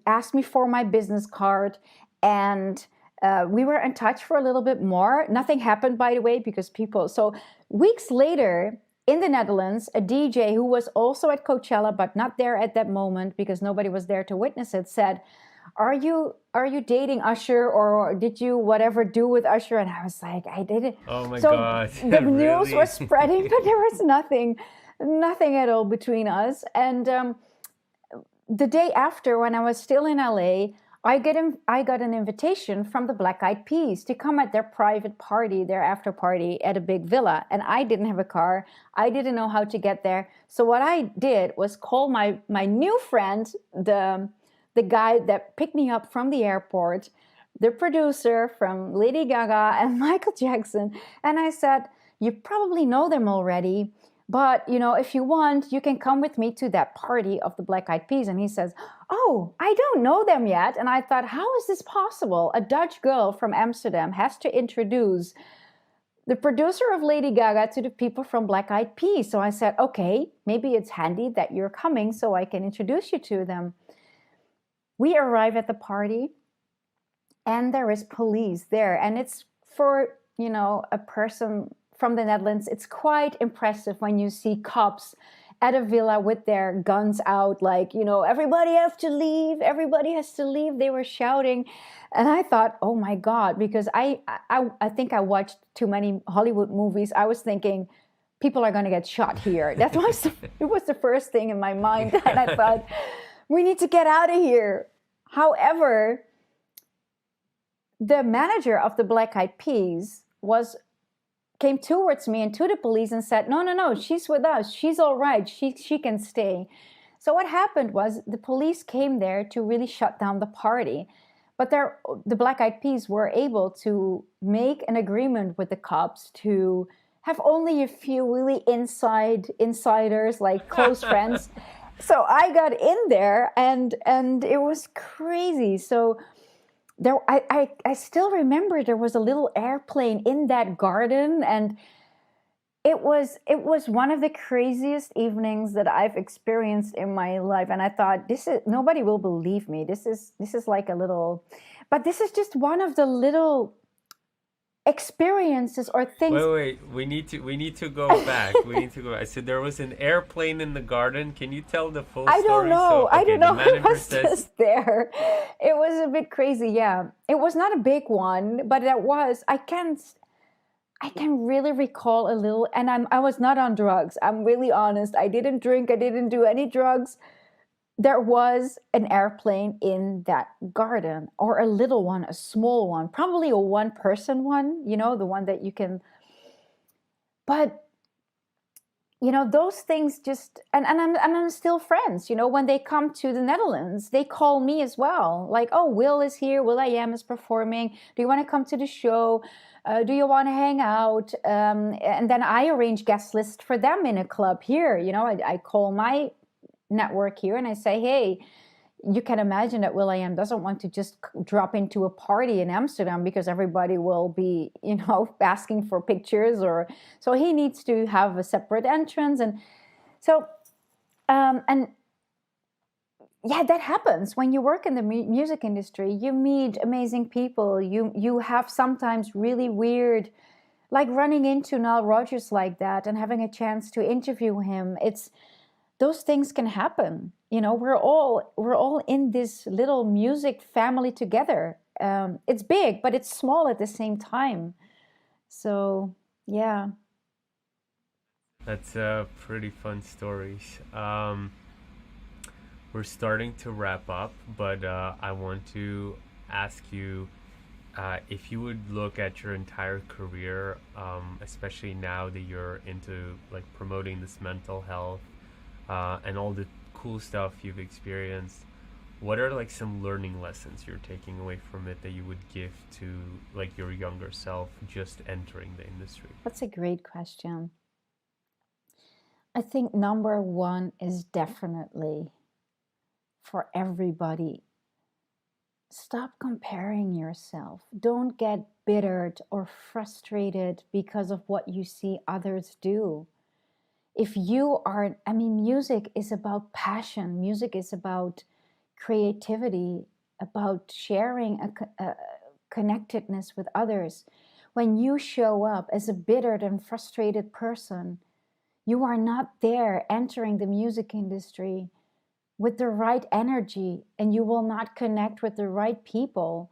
asked me for my business card, and we were in touch for a little bit more. Nothing happened, by the way, because So weeks later, in the Netherlands, a DJ who was also at Coachella, but not there at that moment because nobody was there to witness it, said, are you dating Usher, or did you whatever do with Usher? And I was like, I didn't. Oh my so God. The Really? news was spreading, but there was nothing at all between us. And the day after, when I was still in LA, I got an invitation from the Black Eyed Peas to come at their private party, their after party at a big villa. And I didn't have a car. I didn't know how to get there. So what I did was call my new friend, the guy that picked me up from the airport, the producer from Lady Gaga and Michael Jackson. And I said, you probably know them already, but if you want, you can come with me to that party of the Black Eyed Peas. And he says, oh, I don't know them yet. And I thought, how is this possible? A Dutch girl from Amsterdam has to introduce the producer of Lady Gaga to the people from Black Eyed Peas. So I said, okay, maybe it's handy that you're coming so I can introduce you to them. We arrive at the party and there is police there. And it's for, a person from the Netherlands, it's quite impressive when you see cops at a villa with their guns out, like, everybody has to leave, everybody has to leave. They were shouting. And I thought, oh my God, because I think I watched too many Hollywood movies. I was thinking, people are going to get shot here. It was the first thing in my mind. And I thought, we need to get out of here. However, the manager of the Black Eyed Peas came towards me and to the police and said, no, she's with us. She's all right. She can stay. So what happened was the police came there to really shut down the party. But the Black Eyed Peas were able to make an agreement with the cops to have only a few really insiders, like close friends. So I got in there and it was crazy. So I still remember there was a little airplane in that garden, and it was one of the craziest evenings that I've experienced in my life. And I thought, nobody will believe me. This is like a little, but this is just one of the little experiences or things. Wait, we need to go back. We need to go back. So there was an airplane in the garden. Can you tell the full story? I don't know. So, okay, I don't know. The It was just there. It was a bit crazy. Yeah, it was not a big one, but it was. I can really recall a little. And I was not on drugs. I'm really honest. I didn't drink. I didn't do any drugs. There was an airplane in that garden, or a little one, a small one, probably a one-person one, the one that you can. But, those things just, and I'm still friends, when they come to the Netherlands, they call me as well. Like, oh, Will is here, will.i.am is performing. Do you want to come to the show? Do you want to hang out? And then I arrange guest lists for them in a club here. I call my network here and I say, hey, you can imagine that will.i.am doesn't want to just drop into a party in Amsterdam because everybody will be, asking for pictures, or so he needs to have a separate entrance. And so, and yeah, that happens when you work in the music industry. You meet amazing people. You have sometimes really weird, like running into Nile Rodgers like that and having a chance to interview him. Those things can happen. We're all in this little music family together. It's big, but it's small at the same time. So, yeah. That's pretty fun stories. We're starting to wrap up, but I want to ask you if you would look at your entire career, especially now that you're into like promoting this mental health and all the cool stuff you've experienced, what are like some learning lessons you're taking away from it that you would give to like your younger self just entering the industry? That's a great question. I think number one is definitely for everybody, stop comparing yourself. Don't get bittered or frustrated because of what you see others do. If you are, music is about passion. Music is about creativity, about sharing a connectedness with others. When you show up as a bittered and frustrated person, you are not there entering the music industry with the right energy, and you will not connect with the right people.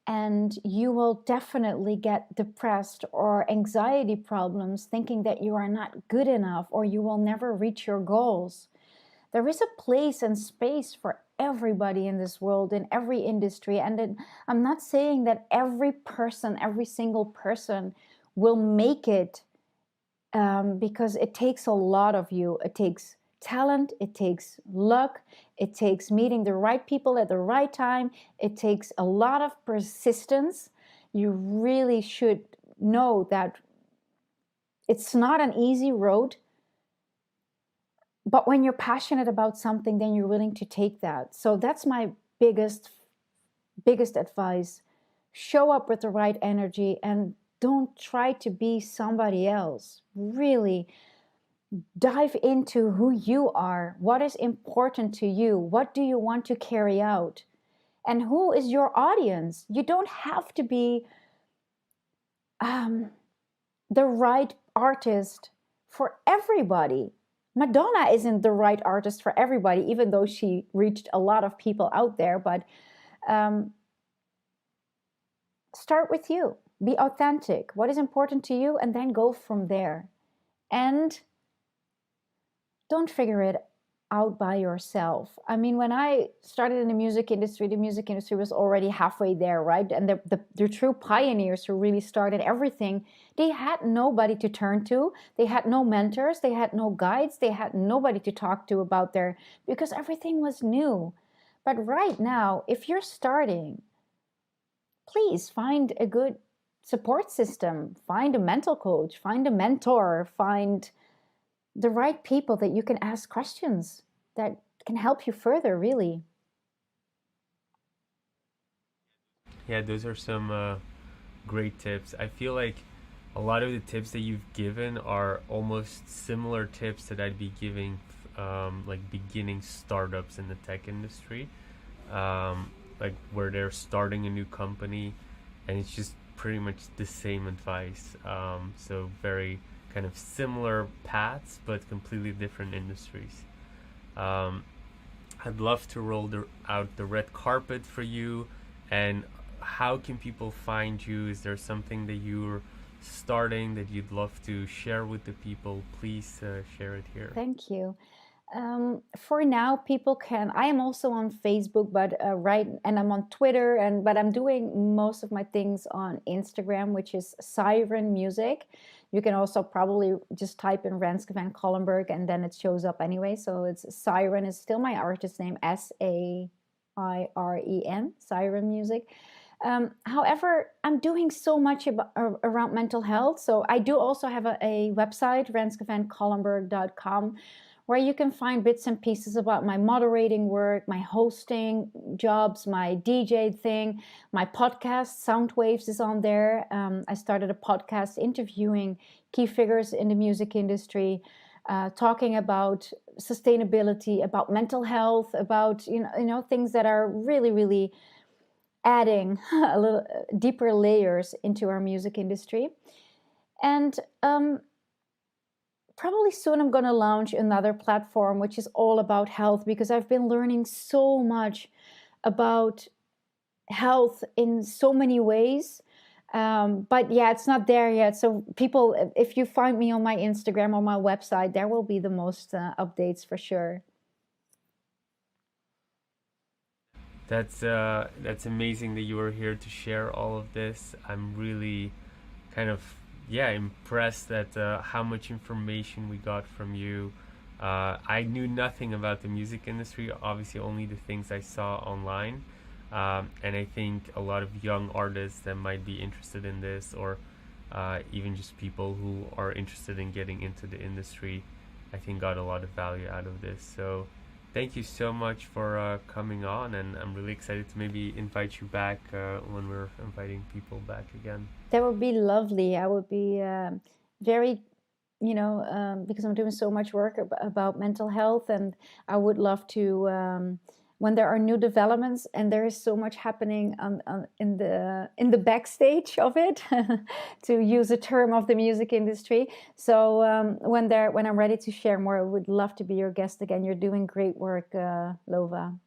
And you will definitely get depressed or anxiety problems thinking that you are not good enough or you will never reach your goals. There is a place and space for everybody in this world, in every industry. And I'm not saying that every single person will make it, because it takes a lot of you. It takes talent, it takes luck, it takes meeting the right people at the right time, it takes a lot of persistence. You really should know that it's not an easy road, but when you're passionate about something, then you're willing to take that. So that's my biggest advice. Show up with the right energy and don't try to be somebody else. Really dive into who you are. What is important to you? What do you want to carry out? And who is your audience? You don't have to be the right artist for everybody. Madonna isn't the right artist for everybody, even though she reached a lot of people out there. But start with you. Be authentic. What is important to you? And then go from there. And don't figure it out by yourself. I mean, when I started in the music industry was already halfway there, right? And the true pioneers who really started everything, they had nobody to turn to. They had no mentors. They had no guides. They had nobody to talk to about because everything was new. But right now, if you're starting, please find a good support system. Find a mental coach. Find a mentor. Find the right people that you can ask questions that can help you further, really. Yeah, those are some great tips. I feel like a lot of the tips that you've given are almost similar tips that I'd be giving like beginning startups in the tech industry, like where they're starting a new company, and it's just pretty much the same advice. So very kind of similar paths, but completely different industries. I'd love to roll out the red carpet for you. And how can people find you? Is there something that you're starting that you'd love to share with the people? Please share it here. Thank you. For now, people can. I am also on Facebook, but and I'm on Twitter, but I'm doing most of my things on Instagram, which is Siren Music. You can also probably just type in Renske van Kollenburg, and then it shows up anyway. So it's Siren is still my artist name, SAIREN, Siren Music. However, I'm doing so much around mental health. So I do also have a website, renskevankollenburg.com, where you can find bits and pieces about my moderating work, my hosting jobs, my DJ thing, my podcast, Soundwaves is on there. I started a podcast interviewing key figures in the music industry, talking about sustainability, about mental health, about things that are really, really adding a little deeper layers into our music industry. And probably soon I'm going to launch another platform which is all about health, because I've been learning so much about health in so many ways. But yeah, it's not there yet. So people, if you find me on my Instagram or my website, there will be the most updates for sure. That's amazing that you were here to share all of this. I'm really kind of impressed at how much information we got from you. I knew nothing about the music industry, obviously only the things I saw online. And I think a lot of young artists that might be interested in this, or even just people who are interested in getting into the industry, I think got a lot of value out of this. So thank you so much for coming on, and I'm really excited to maybe invite you back when we're inviting people back again. That would be lovely. I would be very, because I'm doing so much work about mental health, and I would love to, when there are new developments, and there is so much happening in the backstage of it, to use a term of the music industry. So when I'm ready to share more, I would love to be your guest again. You're doing great work, Lova.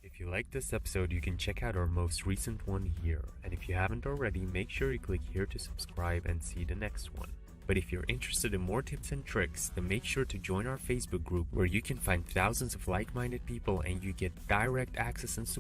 If you like this episode, you can check out our most recent one here. And if you haven't already, make sure you click here to subscribe and see the next one. But if you're interested in more tips and tricks, then make sure to join our Facebook group, where you can find thousands of like-minded people and you get direct access and support